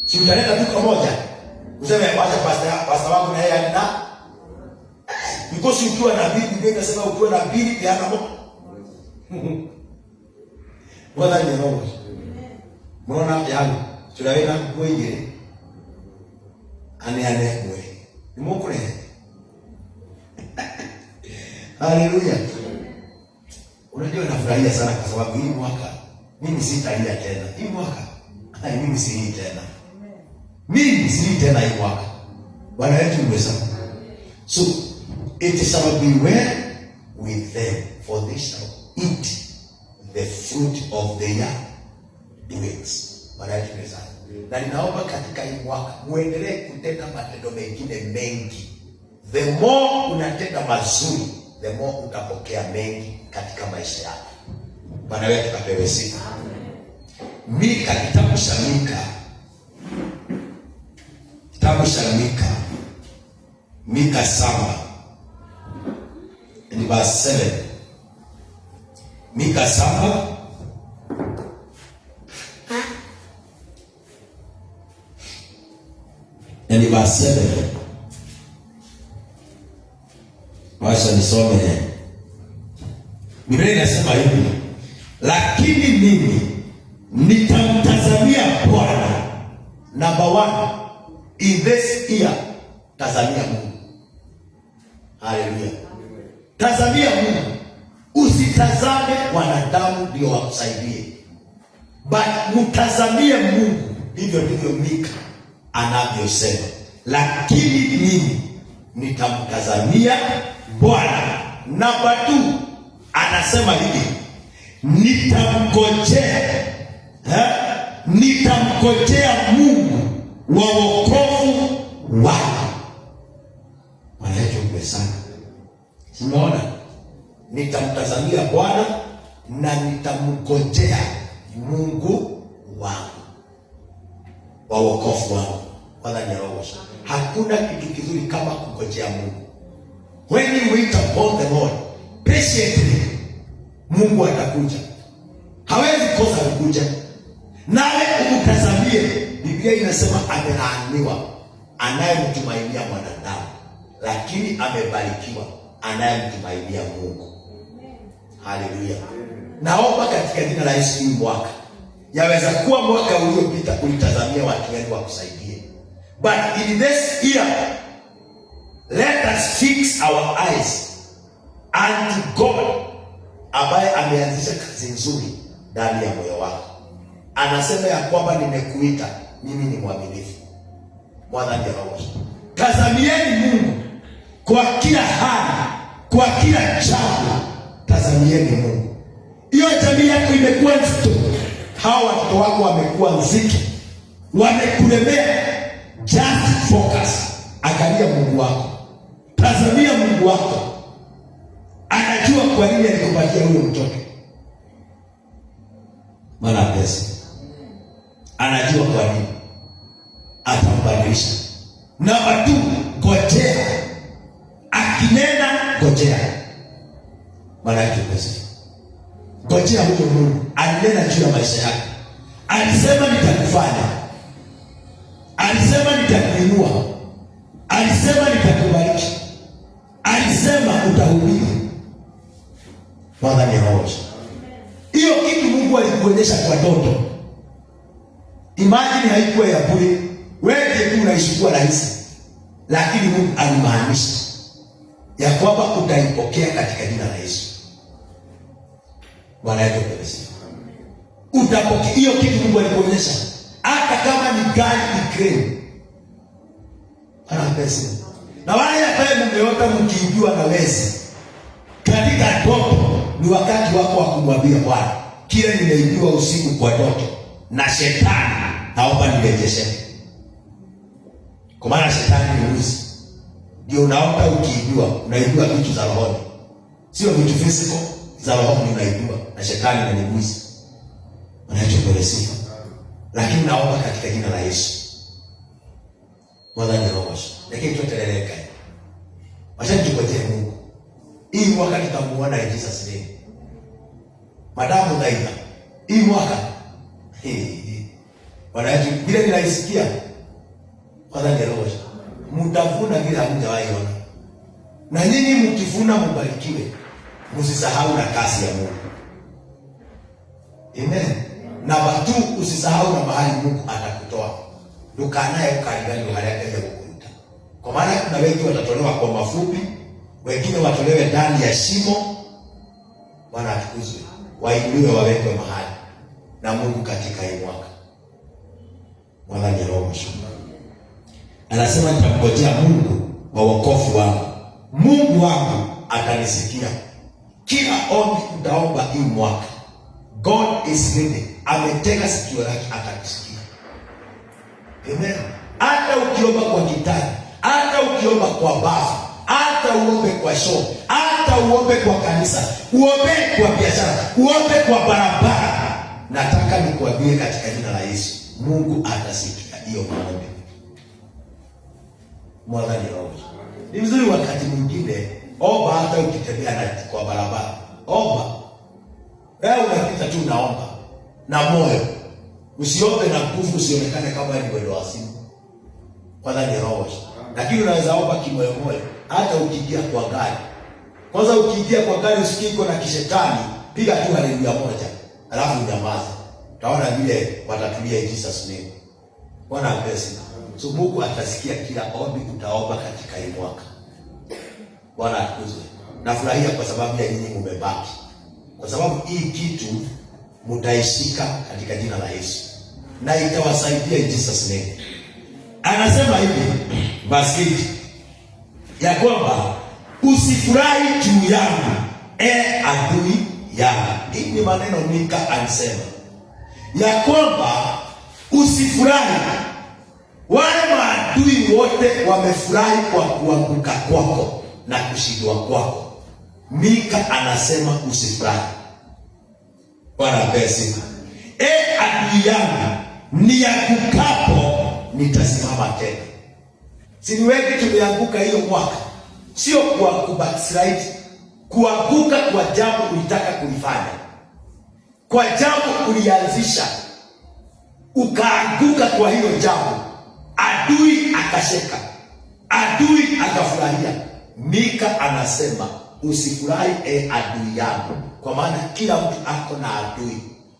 Si utaleta tu pamoja. Useme acha pastor wangu na yeye ana. Because ukiwa na bibi, ndio nasema ukiwa na bibi peana moto. Bwana ni roho. Mbona yangu tunaweza kuoje? Ane mwe. Ni mukule. Haleluya. Unajua nafurahia sana kwa sababu hii mwaka mimi sitalia tena. Hii mwaka mimi sii tena. Mimi sii tena hii mwaka. Bwana wetu mweza. So it shall be well with them, for they shall eat the fruit of their doings. Bwana wetu mweza. Na ninaomba katika hii mwaka muendelee kutenda matendo mengine mengi. The more unatenda mazuri, the more utapokea mengi katika maisha yako. Bwana wetu kapewe sifa. Mika, kitabu cha Mika. Kitabu cha Mika. Mika 7. In verse 7. Mika 7. And verse 7. Wacha nisome. Biblia inasema hivi, lakini mimi nitamtazamia Bwana. Number 1, in this year, tazamia Mungu. Haleluya. Tazamia Mungu. Usitazame wanadamu ndio wakusaidie, but mtazamie Mungu. Hivyo ndivyo Mika anavyosema, lakini mimi nitamtazamia Bwana. Number 2, anasema hivi, nitamgojea Mungu wa wokovu wake. Wanacho sana. Unaona? Nitamtazamia Bwana na nitamgojea Mungu wangu wa wokovu wangu. Wala ni roho. Hakuna kitu kizuri kama kungojea Mungu. When you wait upon the Lord patiently, Mungu atakuja. Hawezi kosa kukuja. Nawe umtazamie. Biblia inasema amelaaniwa anayemtumainia mwanadamu, lakini amebarikiwa anayemtumainia Mungu. Haleluya. Naomba katika jina la Yesu, mwaka yaweza kuwa mwaka uliopita ulitazamia watu wengi wakusaidie, but in this year let us fix our eyes unto God, ambaye ameanzisha kazi nzuri ndani ya moyo wako. Anasema ya kwamba nimekuita, mimi ni mwaminifu. Bwana ndiye roho. Tazamieni Mungu kwa kila hali, kwa kila jambo. Tazamieni Mungu. Hiyo jamii yako imekuwa nzito, hao watoto wako wamekuwa nzito, wamekulemea, just focus. Angalia Mungu wako. Tazamia Mungu wako. Anajua kwa nini alikupatia huyo mtoto. Maana pesa. unajua kwa nini atambadilisha. Namba 2, ngojea. Akinena ngojea. Maana yake pesa. Ngojea huyo Mungu alinena juu ya maisha yako. Alisema nitakufanya. Alisema nitakuinua. Alisema nitakubariki. Alisema utahubiri. Bwana ni roho. Hiyo kitu Mungu alikuonyesha kwa ndoto. Imagine haikuwa ya bure. Wewe ndiye tu unaishukua rahisi. Lakini Mungu alimaanisha ya kwamba utaipokea katika jina la Yesu. Bwana yetu asifiwe. Utapokea hiyo kitu Mungu alikuonyesha. Hata kama ni gari ikre. Ana pesa. Na wale ambao mmeota mkiijua na wezi. Katika ndoto ni wakati wako wa kumwambia Bwana, kile nimeijua usiku kwa ndoto na shetani naomba nirejeshe. Kwa maana shetani ni mwizi. Ndio unaota ukiijua, unaijua vitu za roho. Sio vitu physical, za roho unaijua na shetani ni mwizi. Anaitwa sifa. Lakini naomba katika jina la Yesu. Bwana ni roho. Lakini tuteleleka. Acha tukoje Mungu. Hii mwaka tutamuona Jesus name. Madamu daima. Hii mwaka. Bwana yetu bila ninaisikia. Bwana ni roho. Mtavuna bila hamjawahi ona. Na nyinyi mkivuna mbarikiwe. Msisahau na kasi ya Mungu. Amen. Na watu usisahau na mahali Mungu atakutoa. Dukanaye ukaribani mahali yake ya kukuta. Kwa maana kuna wengi watatolewa kwa mafupi, wengine watolewe ndani ya shimo. Bwana atukuzwe. Wainuliwe wawekwe mahali na Mungu katika hii mwaka. Bwana ni roho. Anasema nitamngojea Mungu wa wokovu wangu. Mungu wangu atanisikia. Kila ombi utaomba hii mwaka, God is ready. Ametega sikio lake atakusikia. Amen. Hata ukiomba kwa kitani, hata ukiomba kwa bafu, hata uombe kwa show, hata uombe kwa kanisa, uombe kwa biashara, uombe kwa barabara, nataka nikuambie katika jina la Yesu, Mungu atasikia hiyo maombi. Mwana ni roho. Ni vizuri wakati mwingine omba hata ukitembea na kwa barabara. Omba. Wewe unapita tu unaomba na moyo. Usiombe na nguvu, usionekane kama ni wewe wasimu. Kwanza ni roho. Lakini unaweza omba kimoyo moyo hata ukiingia kwa gari. Kwanza ukiingia kwa gari usikiko na kishetani, piga tu haleluya moja. Alafu nyamaza. Utaona vile watatulia Jesus name. Bwana apesi. So Mungu atasikia kila ombi utaomba katika hii mwaka. Bwana atukuzwe. Nafurahia kwa sababu ya nyinyi mmebaki. Kwa sababu hii kitu mtaishika katika jina la Yesu. Na itawasaidia in Jesus name. Anasema hivi, basi ya kwamba usifurahi juu yangu, adui yangu. Hii ni maneno Mika anasema. Ya kwamba usifurahi. Wale maadui wote wamefurahi kwa kuanguka kwako na kushindwa kwako. Mika anasema usifurahi. Bwana pesi. Adui yangu niangukapo nitasimama tena. Si ni wengi tumeanguka hiyo mwaka. Sio kwa kubackslide, kuanguka kwa jambo ulitaka kulifanya. Kwa jambo ulianzisha, ukaanguka kwa hiyo jambo. Adui akasheka, adui akafurahia. Mika anasema usifurahi adui yako, kwa maana kila mtu ako na adui.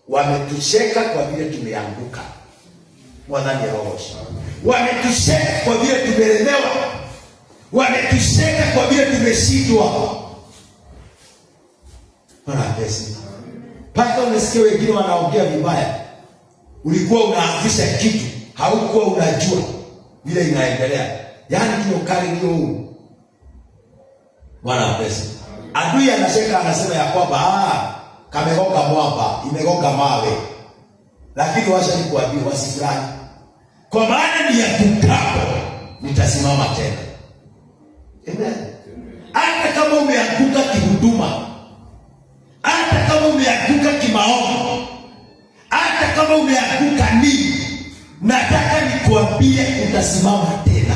Wametusheka kwa vile tumeanguka. Mwadhani roho. Wametusheka kwa vile tumelemewa. Wametusheka kwa vile tumeshindwa. Bwana pesi. Paka unasikia wengine wanaongea vibaya. Ulikuwa unaanzisha kitu, haukuwa unajua vile inaendelea. Yaani hiyo kali ndio huu. Bwana pesi. Adui anasheka anasema ya kwamba kamegonga mwamba, imegonga mawe. Lakini wacha nikuambie wasifurahi. Kwa maana niangukapo nitasimama tena. Amen. Hata kama umeanguka kihuduma, hata kama umeanguka kimaono, hata kama umeanguka nini, nataka nikuambie utasimama tena.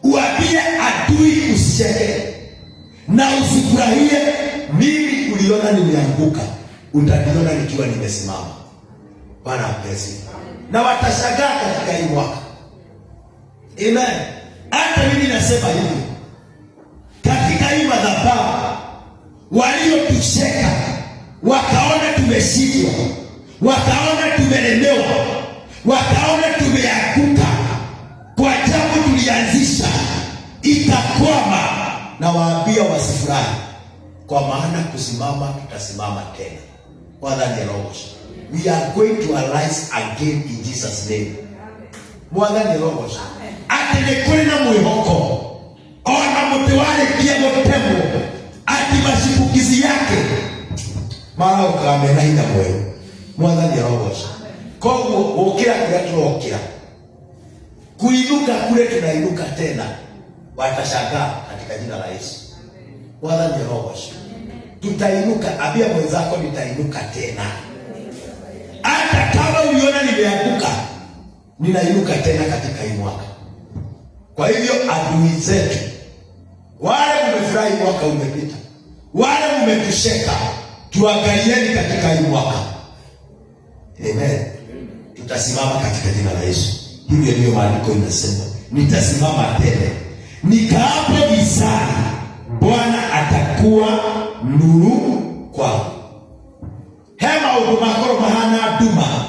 Uambie adui usicheke na usifurahie. Mimi uliona nimeanguka, utaniona nikiwa nimesimama. Bwana apesi. Na watashangaa katika hii mwaka. Amen. Hata mimi nasema hivi, katika hii madhabahu waliotucheka wakaona tumeshindwa, wakaona tumelemewa, wakaona tumeanguka kwa jambo tulianzisha ikakwama, na waambia wasifurahi, kwa maana kusimama tutasimama tena. Mwathani arogocwo. We are going to arise again in Jesus name. Mwathani arogocwo. Ati nĩ kũrĩ na mwĩhoko ona mũtĩ warĩkia gũtemwo ati macibukizi yake maroka mena hinya mwerũ. Mwathani arogocwo. Koguo gũkĩra kũrĩa tũrokĩra, kuinuka kule tunainuka tena, watashangaa katika jina la Yesu. Mwathani arogocwo. Tutainuka. Ambia mwenzako nitainuka tena. Hata kama uliona nimeanguka, ninainuka tena katika hii mwaka. Kwa hivyo adui zetu, wale mmefurahi mwaka umepita, wale mmetusheka, tuangalieni katika hii mwaka. Amen. Tutasimama katika jina la Yesu. Hivyo ndio maandiko inasema, nitasimama tena. Nikaapo gizani, Bwana atakuwa nuru kwangu. Hema udumakoro mahana duma.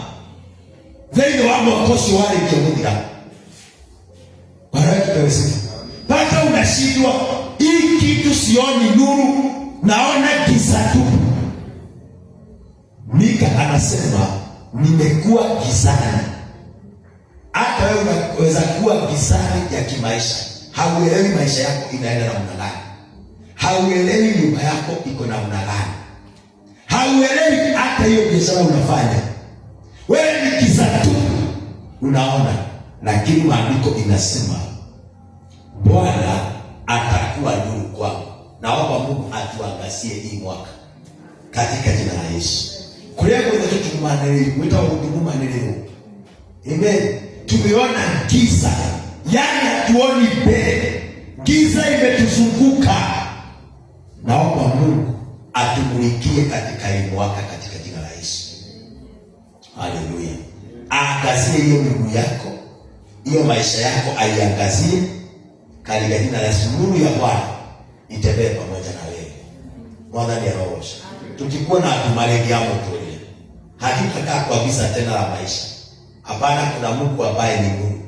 Thĩinĩ wa mwaka ũcio warĩkia gũthira. Pata unashindwa, hii kitu sioni nuru, naona giza tu. Mika anasema nimekuwa gizani. Hata wewe unaweza kuwa gizani ya kimaisha. Hauelewi maisha yako inaenda namna gani. Hauelewi nyumba yako iko namna gani. Hauelewi hata hiyo biashara unafanya. Wewe ni giza tu unaona, lakini maandiko inasema Bwana atakuwa nuru kwako. Naomba Mungu atuangazie hii mwaka katika jina la Yesu. Kulia kwa ndio tumaneleo, mwita udumaneleo. Amen. Tumeona giza, yani hatuoni mbele. Giza imetuzunguka. Naomba Mungu atumulikie katika hii mwaka katika jina la Yesu. Haleluya. Aangazie hiyo nuru yako, hiyo maisha yako aiangazie katika jina la Yesu. Nuru ya Bwana itembee pamoja na wewe. Mwathani arogocwo. Tukikuwa na tumaregi ya motoni, hatutakaa kwa giza tena la maisha. Hapana, kuna Mungu ambaye ni nuru.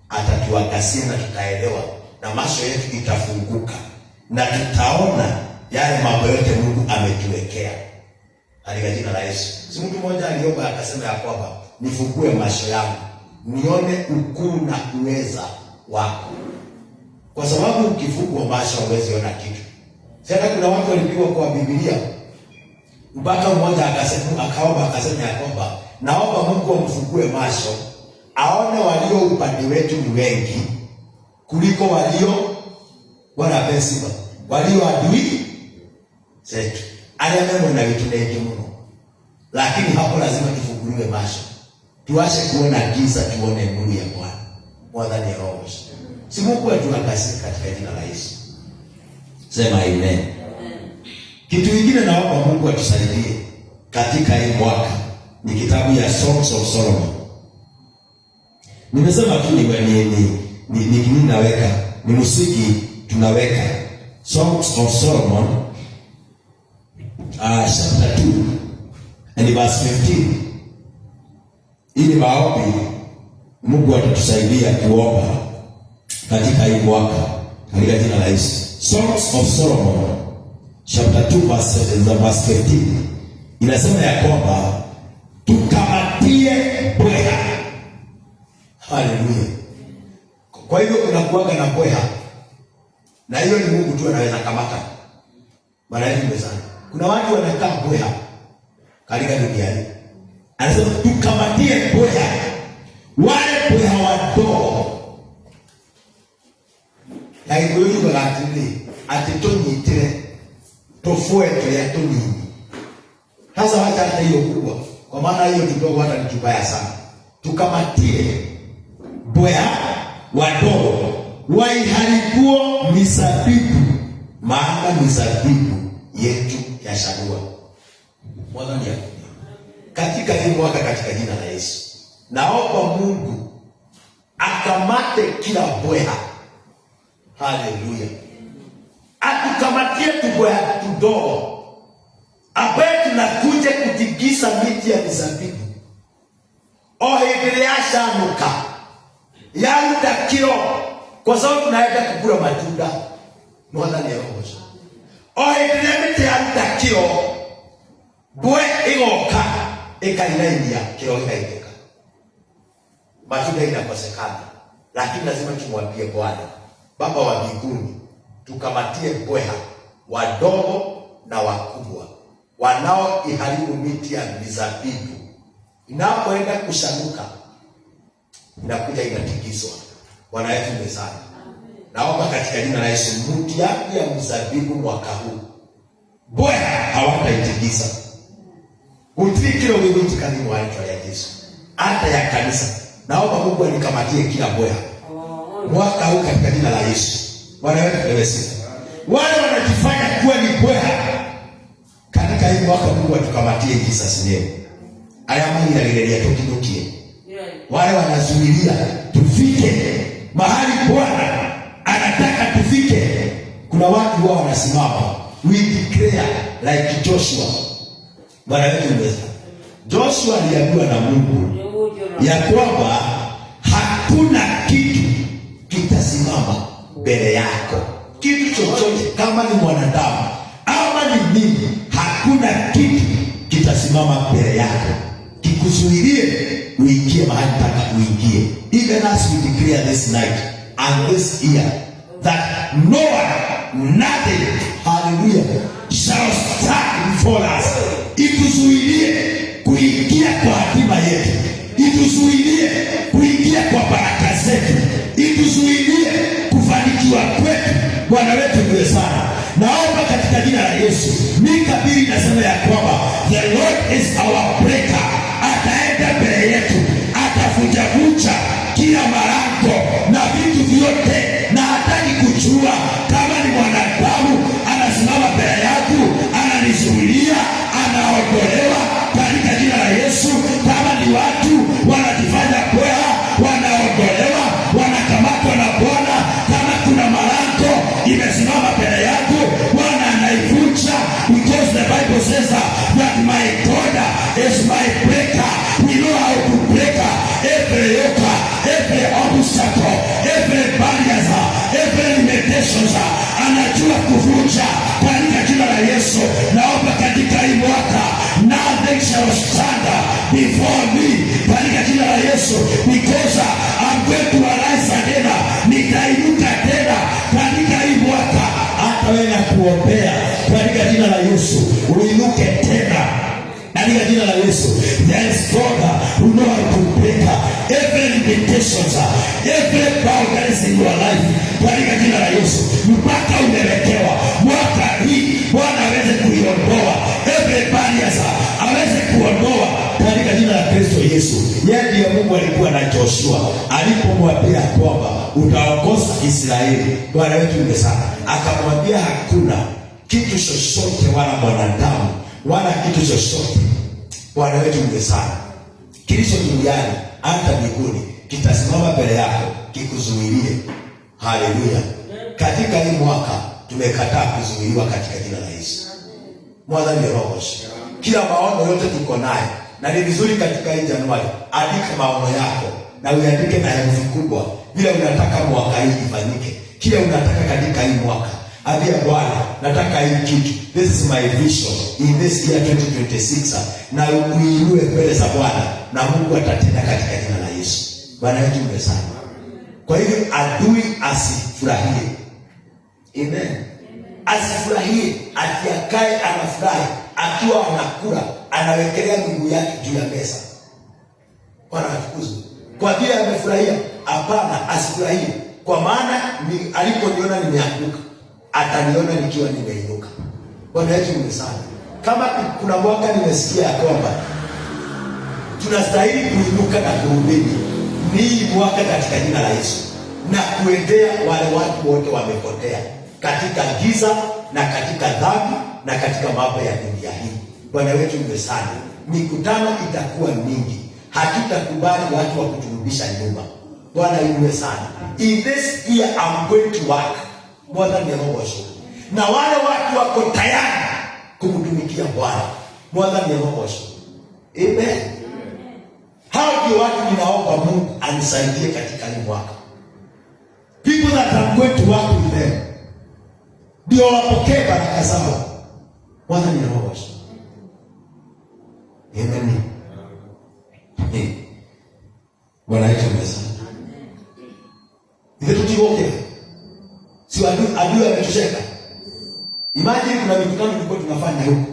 Atatuangazia na tutaelewa, na macho yetu itafunguka na tutaona yale mambo yote Mungu ametuwekea katika jina la Yesu. Si mtu mmoja aliomba akasema ya kwamba nifungue macho yangu nione ukuu na uweza wako, kwa sababu ukifungua macho huwezi ona kitu. Sasa kuna watu walipigwa kwa Biblia mpaka mmoja akasema, akaomba akasema ya kwamba naomba Mungu amfungue macho aone walio upande wetu ni wengi kuliko walio wanapesiba, walio adui zetu. Aliamua na vitu vingi mno. Lakini hapo lazima tufunguliwe macho. Tuache kuona giza, tuone nuru ya Bwana. Mwathani arogocwo. Si Mungu atuangazie katika jina la Yesu. Sema amen. Kitu kingine naomba Mungu atusaidie katika hii mwaka ni kitabu ya Songs of Solomon. Nimesema tu ni naweka ni muziki tunaweka Songs of Solomon chapter 2 and verse 15. Ili maombi Mungu atatusaidia kuomba katika hii mwaka katika jina la Yesu. Songs of Solomon chapter 2 verse 15 inasema ya kwamba tukamatie bweha. Haleluya. Kwa hivyo unakuaga na bweha, na hiyo ni Mungu tu anaweza kamata. Maana hiyo sana. Kuna watu wanakaa bweha katika dunia hii. Anasema tukamatie bweha, wale bweha wadogo. Ya igoyu galatini atitonyitire tofuete ya tonini. Sasa hata hiyo kubwa, kwa maana hiyo kidogo hata ni kibaya sana. tukamatie mbweha wadogo waiharibuo mizabibu, maana mizabibu yetu yashanua. Mwadhani ya katika hii mwaka, katika jina la Yesu, naomba Mungu akamate kila mbweha. Haleluya. Atukamatie tubweha tudogo ambaye tunakuja kutikisa miti ya mizabibu ohegere yashanuka yaruta kilo, kwa sababu tunaenda kukula matunda. Mwadhani ya Yesu, ohegere miti yaruta kilo, bwe igoka ikainainia kilo ikaiteka, matunda inakosekana. Lakini lazima tumwambie Bwana Baba wa mbinguni, tukamatie mbweha wadogo na wakubwa wanaoiharibu miti ya mizabibu. Inapoenda kushanuka, inakuja inatikiswa. Bwana yetu ni sana. Naomba katika jina la Yesu, miti yako ya mzabibu mwaka huu mbweha hawataitikisa. Utikiro wewe tukani mwaitwa ya Yesu, hata ya kanisa. Naomba Mungu anikamatie kila mbweha mwaka huu katika jina la Yesu. Bwana wetu ni sifa. Wale wanajifanya kuwa ni mbweha katika hii mwaka, Mungu atukamatie Jesus name. Ayamani na lilelia tukinukie. Wale wanazuilia tufike mahali Bwana anataka tufike. Kuna watu wao wanasimama, we declare like Joshua. Bwana wetu ni sifa. Joshua aliambiwa na Mungu ya kwamba hakuna kitu kitasimama mbele yako. Kitu chochote, kama ni mwanadamu ama ni nini, hakuna kitu kitasimama mbele yako kikuzuilie uingie mahali taka uingie. Even as we declare this night and this year that no one, nothing, hallelujah, shall stand before us. Ituzuilie kuingia kwa hatima yetu, ituzuilie kuingia kwa baraka zetu, ituzuilie kufanikiwa kwetu. Bwana wetu ndiye sana. Naomba katika jina la Yesu, Mika 2 inasema ya kwamba the Lord is our breaker. Ataenda mbele yetu, atavunja kila malango na vitu vyote, na hataki kujua kama ni mwanadamu anasimama mbele yangu ananizuilia, anaondolewa katika jina la Yesu. Kama ni watu wanajifanya mbweha, wanaondolewa, wanakamatwa na Bwana. Kama kuna malango imesimama mbele yako, Bwana anaivunja, because the Bible says that my God is my breaker. We know how to break every yoke, every obstacle, every barrier, every limitations. Anajua kuvunja katika jina la Yesu. Naomba katika hii mwaka, nothing shall stand before me katika jina la Yesu, because I'm going to arise again. Nitainuka tena katika hii mwaka. Hata wewe nakuombea katika jina la Yesu, uinuke tena katika jina la Yesu. There is God who know how to break every limitations, every boundaries in your life katika jina la Yesu. Mpaka umewekewa mwaka hii, Bwana aweze kuiondoa every barriers, aweze kuondoa katika jina la Kristo Yesu. Yeye ndiye Mungu alikuwa na Joshua alipomwambia kwamba utaongoza Israeli. Bwana wetu ni sana. Akamwambia hakuna kitu chochote wala mwanadamu wala kitu chochote, Bwana wetu ni sana, kilicho duniani hata mbinguni kitasimama mbele yako kikuzuilie. Haleluya. Katika hii mwaka tumekataa kuzuiliwa katika jina la Yesu. Mwadhani roho. Kila maono yote tuko nayo, na ni vizuri katika hii Januari andika maono yako na uandike na herufi kubwa vile unataka mwaka hii ifanyike. Kile unataka katika hii mwaka, ambia Bwana, nataka hii kitu. This is my vision in this year 2026. Na uinuwe mbele za Bwana na Mungu atatenda katika jina la Yesu. Bwana wetu ni sana. Kwa hivyo adui asifurahie. Amen. Asifurahie, atiakae anafurahi, akiwa anakula anawekelea miguu yake juu ya meza. Bwana atukuzwe. Kwa vile amefurahia, hapana, asifurahie. Kwa maana aliponiona nimeanguka, ataniona nikiwa nimeinuka. Bwana wetu ni sana. Kama kuna mwaka nimesikia kwamba tunastahili kuinuka na kuhubiri ni mwaka katika jina la Yesu, na kuendea wale watu wote wamepotea katika giza na katika dhambi na katika mambo ya dunia hii. Bwana wetu ndiye sana. Mikutano itakuwa mingi, hatutakubali watu wa kuturudisha nyuma. Bwana ndiye sana. In this year I'm going to work more than ever. Na wale watu wako tayari kumtumikia Bwana more than ever. Amen. Hao ndio watu ninaomba Mungu anisaidie katika hii mwaka. People that I'm going to work with them, ndio wapokee baraka zao more than ever. Amen. Bwana yetu mesa. Ndio tuoke. Si adui ametusheka. Imagine kuna mikutano tulikuwa tunafanya huko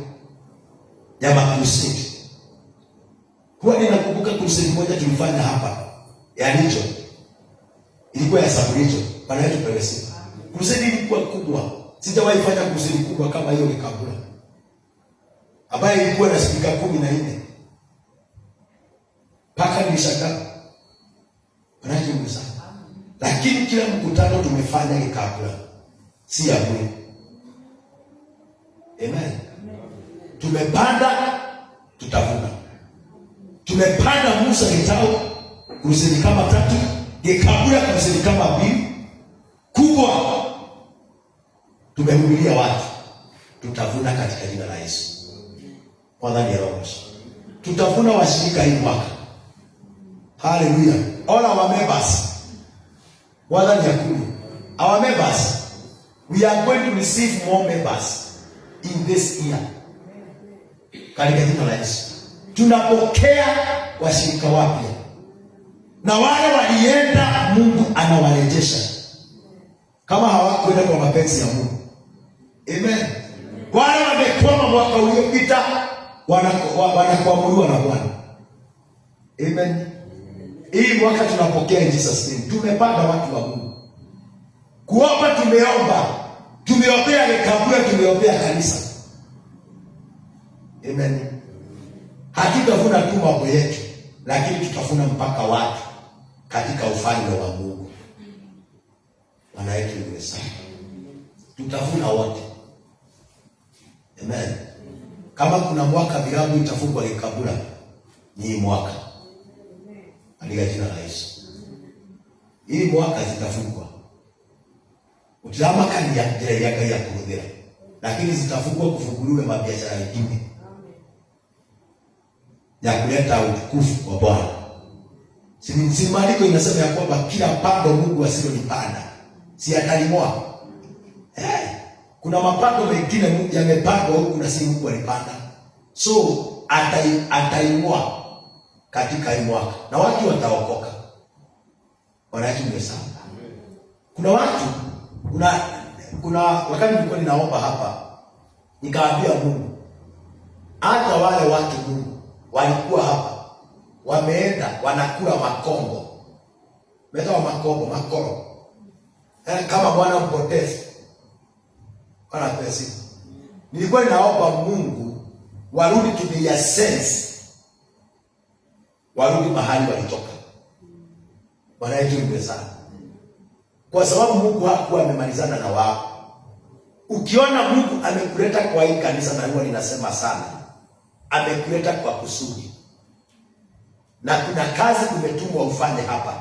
ya makusudi. Huwa ninakumbuka kusudi moja tulifanya hapa ya Nicho. Ilikuwa ya Saburicho. Bwana yetu pelesi. Kusudi ilikuwa kubwa. Sijawahi fanya kusudi kubwa kama hiyo Kabula. Ambaye ilikuwa na spika 14. Paka nilishangaa. Bwana yetu msa. Lakini kila mkutano tumefanya ni Kabula. Si ya bure. Amen. Tumepanda tutavuna. Tumepanda Musa Gitao kusudi kama 3, Kabula kusudi kama 2. Kubwa. Tumehubiria watu. Tutavuna katika jina la Yesu. Mwadhani ya Roho. Tutavuna washirika hii mwaka. Hallelujah. All our members. Mwadhani ya kumi. Our members. We are going to receive more members in this year. Katika jina la Yesu. Tunapokea washirika wapya. Na wale walienda Mungu anawarejesha. Kama hawakwenda kwa mapenzi ya Mungu. Amen. Wale wamekwama mwaka uliopita wanakuamuliwa na Bwana. Amen. Hii mwaka tunapokea in Jesus name. Tumepanda watu wa Mungu. Kuomba tumeomba. Tumeombea Kabula, tumeombea kanisa. Amen. Hatutavuna tu mambo yetu, lakini tutavuna mpaka watu katika ufalme wa Mungu. Bwana yetu ndiye sana. Tutavuna wote. Amen. Kama kuna mwaka vilabu itafungwa Kabula, ni mwaka. Katika jina la Yesu. Hii mwaka zitafungwa. Utazama kani ya kuhudhira. Lakini zitafungwa kufunguliwe mabiashara mengine. Ya kuleta utukufu wa Bwana. Si maandiko inasema ya kwamba kila pando Mungu asilolipanda si atalimoa. Kuna mapando mengine Mungu yamepandwa huku na si Mungu alipanda. So ataimoa katika hii mwaka na watu wataokoka. Wanajua sana. Kuna watu kuna wakati nilikuwa ninaomba hapa nikaambia Mungu, hata wale watu Mungu walikuwa hapa wameenda wanakula makombo. Meta wa makoro. Kama Bwana mpotezi. Bwana pesi. Nilikuwa ninaomba Mungu warudi to their sense. Warudi mahali walitoka. Bwana yetu ndiye sana. Kwa sababu Mungu hakuwa amemalizana na wao. Ukiona Mungu amekuleta kwa hii kanisa, na huwa ninasema sana, amekuleta kwa kusudi. Na kuna kazi umetumwa ufanye hapa.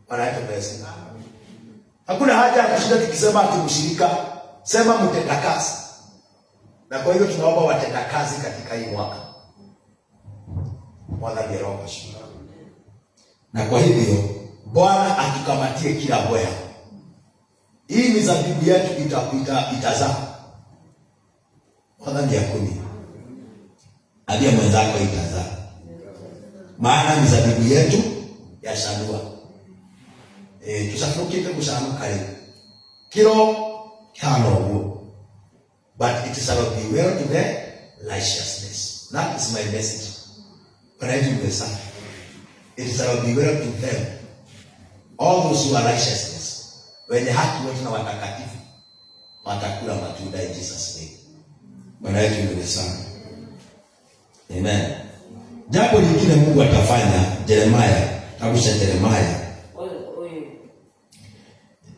Bwana yetu pesa. Hakuna haja ya kushinda tukisema tumshirika, sema mtenda kazi. Na kwa hiyo tunaomba watenda kazi katika hii mwaka. Mwana ni Roho. Na kwa hivyo Bwana atukamatie kila boya. Hii mizabibu yetu itazaa. Mwana ni ya 10. Adia mwenzako itazaa. Maana mizabibu yetu yashanua. Tusafukite kushanuka kale. Kilo kano. But it shall be well to the righteousness. That is my message. Right in the sun. It shall be well to them. All those who are righteousness. Wenye haki wote na watakatifu watakula matunda in Jesus name. Bwana yetu ndiye sana. Amen. Jambo lingine Mungu atafanya, Jeremiah, kitabu cha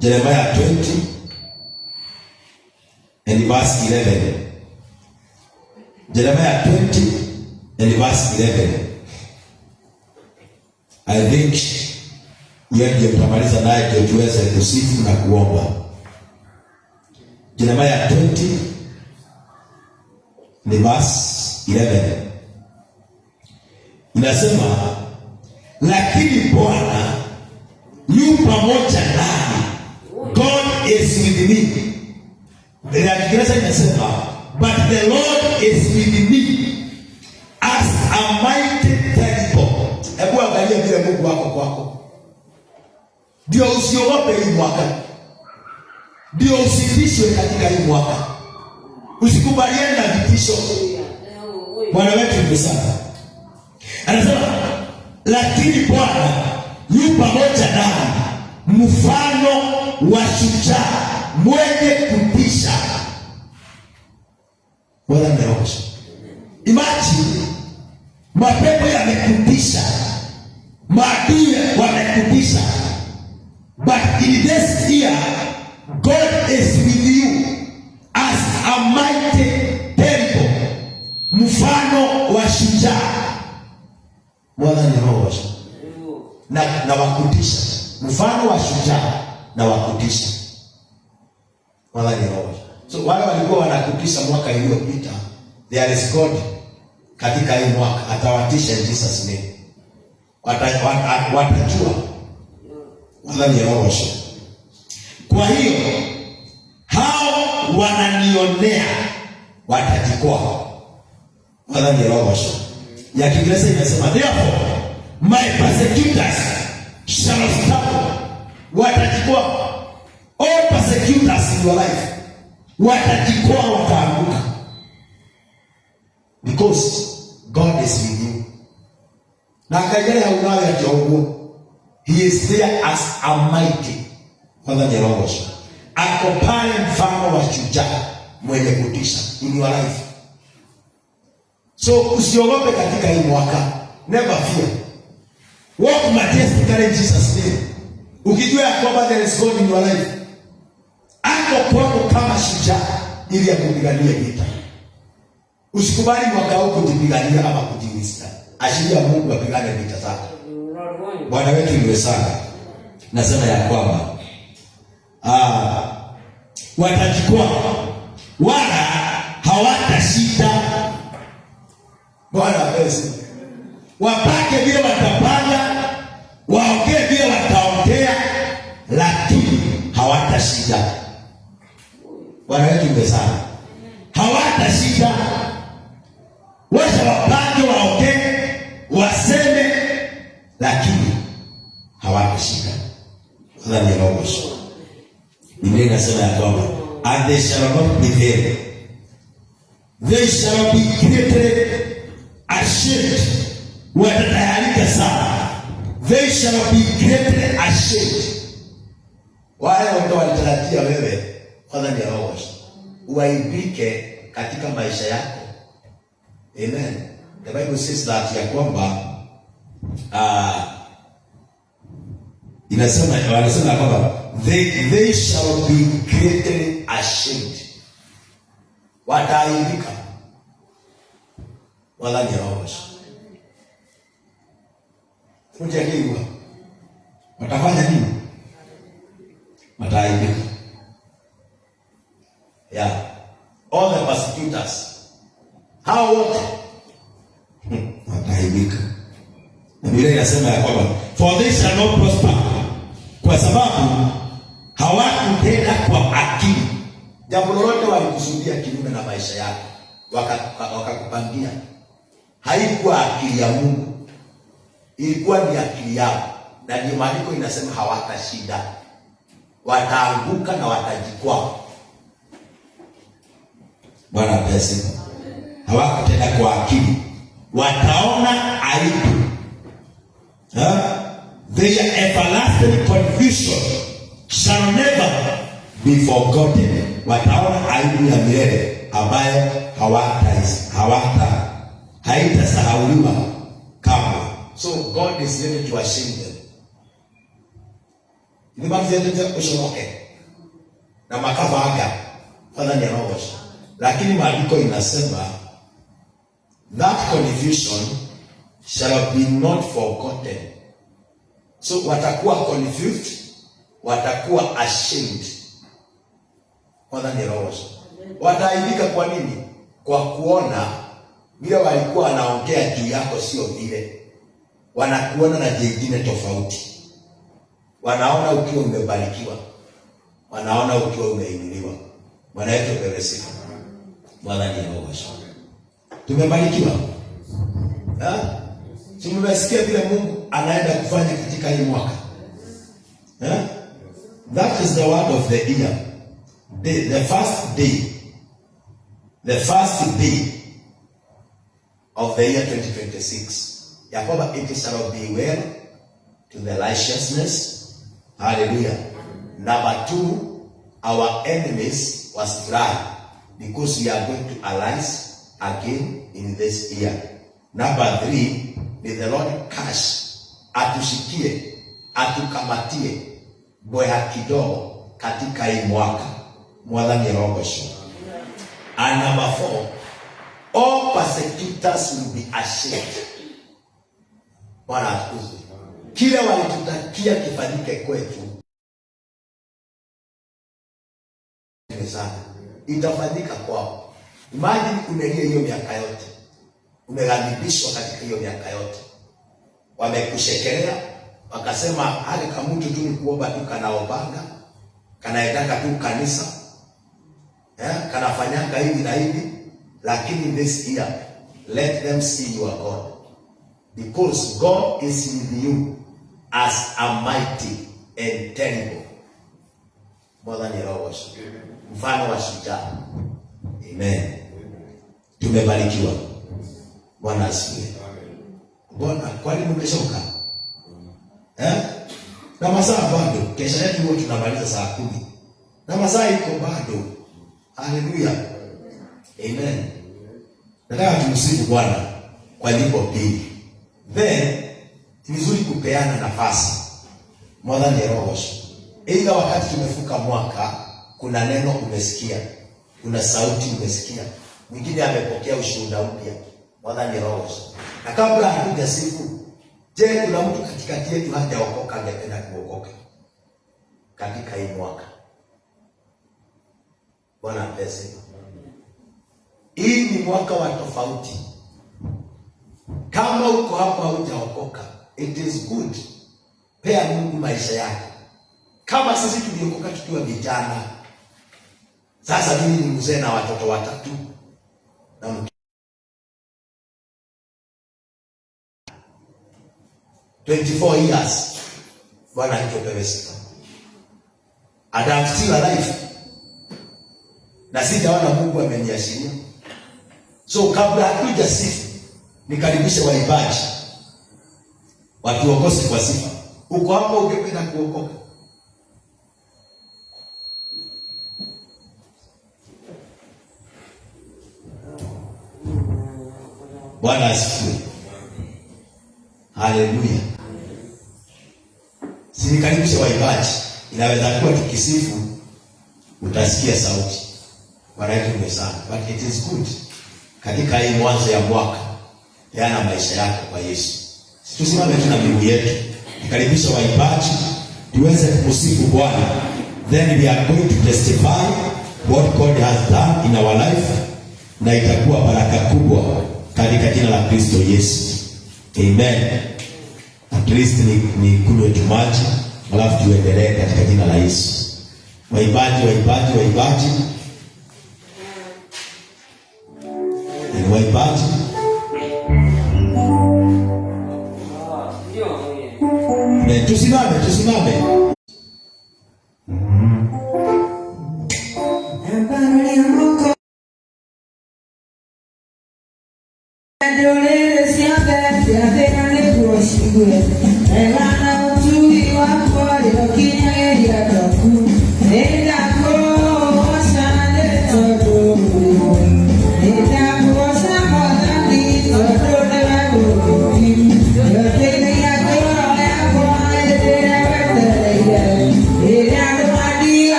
Jeremiah 20 and verse 11. Jeremiah 20 and verse 11. I think yeye ndiye tutamaliza naye ndio tuweze kusifu na kuomba. Jeremiah 20 ni verse 11. Inasema, lakini Bwana yu pamoja nami. God is with me. Kiingereza inasema, but the Lord is with me as a mighty terrible. Hebu angalia vile Mungu wako kwako. Ndio usiogope hii mwaka. Ndio usitishwe katika hii mwaka. Usikubaliane na vitisho. Bwana wetu ni sana. Anasema, lakini Bwana yu pamoja nami, mfano wa shujaa mwenye kutisha. Bwana ameosha. Imagine mapepo yamekutisha, maadui wamekutisha, but in this year God is with you as a mighty terrible, mfano wa shujaa. Bwana ameosha na wakutisha, mfano wa shujaa na wakutisha. Bwana ameosha. So wale walikuwa wanakutisha mwaka uliopita, there is God katika hii mwaka atawatisha in Jesus name. Watajua. Bwana ameosha. Kwa hiyo hao wananionea watajikwaa. Bwana ameosha. Ya Kiingereza inasema, therefore my persecutors shall stumble. Watajikwaa. All persecutors in your life watajikwaa, wataanguka, because God is with you. Na kajale haunayo ya Jehova, he is there as a mighty. Kwanza Jehova ako pale mfano wa shujaa mwenye kutisha in your life. So usiogope katika hii mwaka. Never fear. Walk majestically in Jesus name. Ukijua ya kwamba there is God in your life, ako kwako kama shujaa ili akupiganie vita. Usikubali mwaka huu kujipigania ama kujiwisa. Ashiria Mungu apigane vita zako. Bwana wetu niwe sana. Nasema ya kwamba watajikwaa wala hawatashinda. Bwana pesa. Wapake vile watapanga, waongee vile wataongea, lakini hawatashinda. Bwana wetu niwe sana. Hawatashinda. Wacha wapange, waongee, waseme, lakini hawatashinda. Bwana niwaoshe. Biblia inasema ya kwamba, and they shall not prevail. They shall be greatly ashamed. Watatayarika sana. They shall be greatly ashamed. Wale ambao walitarajia wewe kwanza ndio roho uaibike katika maisha yako. Amen. The Bible says that ya kwamba wanasema kwamba they shall be greatly ashamed. Wataaibika. Wala ni roho. Unajua watafanya nini? Wataaibika. Yeah. All the persecutors, hao wote wataibika. Na Biblia inasema ya kwamba for they shall not prosper, kwa sababu hawakutenda kwa akili. Jambo lolote walikusudia kinyume na maisha yako, wakakupangia, haikuwa akili ya Mungu, ilikuwa ni akili yao. Na ndio maandiko inasema hawatashinda, wataanguka na watajikwaa. Bwana pesa. Hawakutenda kwa akili, wataona aibu. Their everlasting confusion shall never be forgotten. Wataona aibu ya milele ambayo haitasahauliwa So God is ready to shame them. Ni mavyenze ushoke na makavaga fadha ni anaosha. Lakini maandiko inasema that confusion shall be not forgotten. So watakuwa confused, watakuwa ashamed. Fadha ni anaosha. Wataaibika kwa nini? Kwa kuona vile walikuwa wanaongea juu yako sio vile. Wanakuona na jingine tofauti. Wanaona ukiwa umebarikiwa. Wanaona ukiwa umeinuliwa. Bwana wetu pewe sifa. Bwana ni Yehova. Tumebarikiwa. Tumesikia vile Mungu anaenda kufanya katika hii mwaka. That is the word of the year. The first day. The first day of the year 2026. Ya kwamba it shall be well to the righteousness. Hallelujah. Number 2, our enemies was glad because we are going to arise again in this year. Number 3, may the Lord cash atushikie, atukamatie boya kidogo katika hii mwaka. Mwadhani rogosho. And number 4, all persecutors will be ashamed. Bwana atukuzwe. Kile walitutakia kifanyike kwetu sana, itafanyika kwao. Imagine umelia hiyo miaka yote, umeghadhibishwa katika hiyo miaka yote, wamekushekelea wakasema hali kama mtu tu ni kuomba tu kanaombaga, kanaendaka tu kanisa, kanafanyanga hivi na hivi. Lakini this year let them see your God, because God is with you as a mighty and terrible. More than your worship. Mfano wa shujaa. Amen. Tumebarikiwa. Bwana asifiwe. Bwana, kwani mmechoka? Na masaa bado. Kesha yetu huwa tunamaliza saa 10. Na masaa iko bado. Haleluya. Amen. Nataka tumsifu Bwana kwa lipo pili. Then ni vizuri kupeana nafasi. More than your worship. Ila wakati tumefuka mwaka, kuna neno umesikia, kuna sauti umesikia, mwingine amepokea ushuhuda mpya. Mwadhani roho. Na kabla hatujasifu, je, kuna mtu katikati yetu hajaokoka angependa kuokoka katika hii mwaka? Bwana pese. Hii ni mwaka wa tofauti. Kama uko hapa hujaokoka, it is good. Pea Mungu maisha yako. Kama sisi tuliokoka tukiwa vijana, sasa mimi ni mzee na watoto 3 na 24 years. Bwana akipewe sifa. And I'm still alive. Na sijaona Mungu ameniashiria. So kabla hatuja sifu, nikaribishe waimbaji watuongoze kwa sifa. Uko hapo ungependa kuokoka? Bwana asifiwe. Haleluya. Sinikaribisha waimbaji. Inaweza kuwa tukisifu utasikia sauti. Bwana yetu sana. But it is good. Katika hii mwanzo ya mwaka, yana maisha yako kwa Yesu. Tusimame tuna miguu yetu. Nikaribisha waimbaji tuweze kumsifu Bwana. Then we are going to testify what God has done in our life, na itakuwa baraka kubwa katika jina la Kristo Yesu. Amen. At least ni kunywe maji, alafu tuendelee katika jina la Yesu. Waimbaji. Ni waimbaji. Tusimame. Siempre,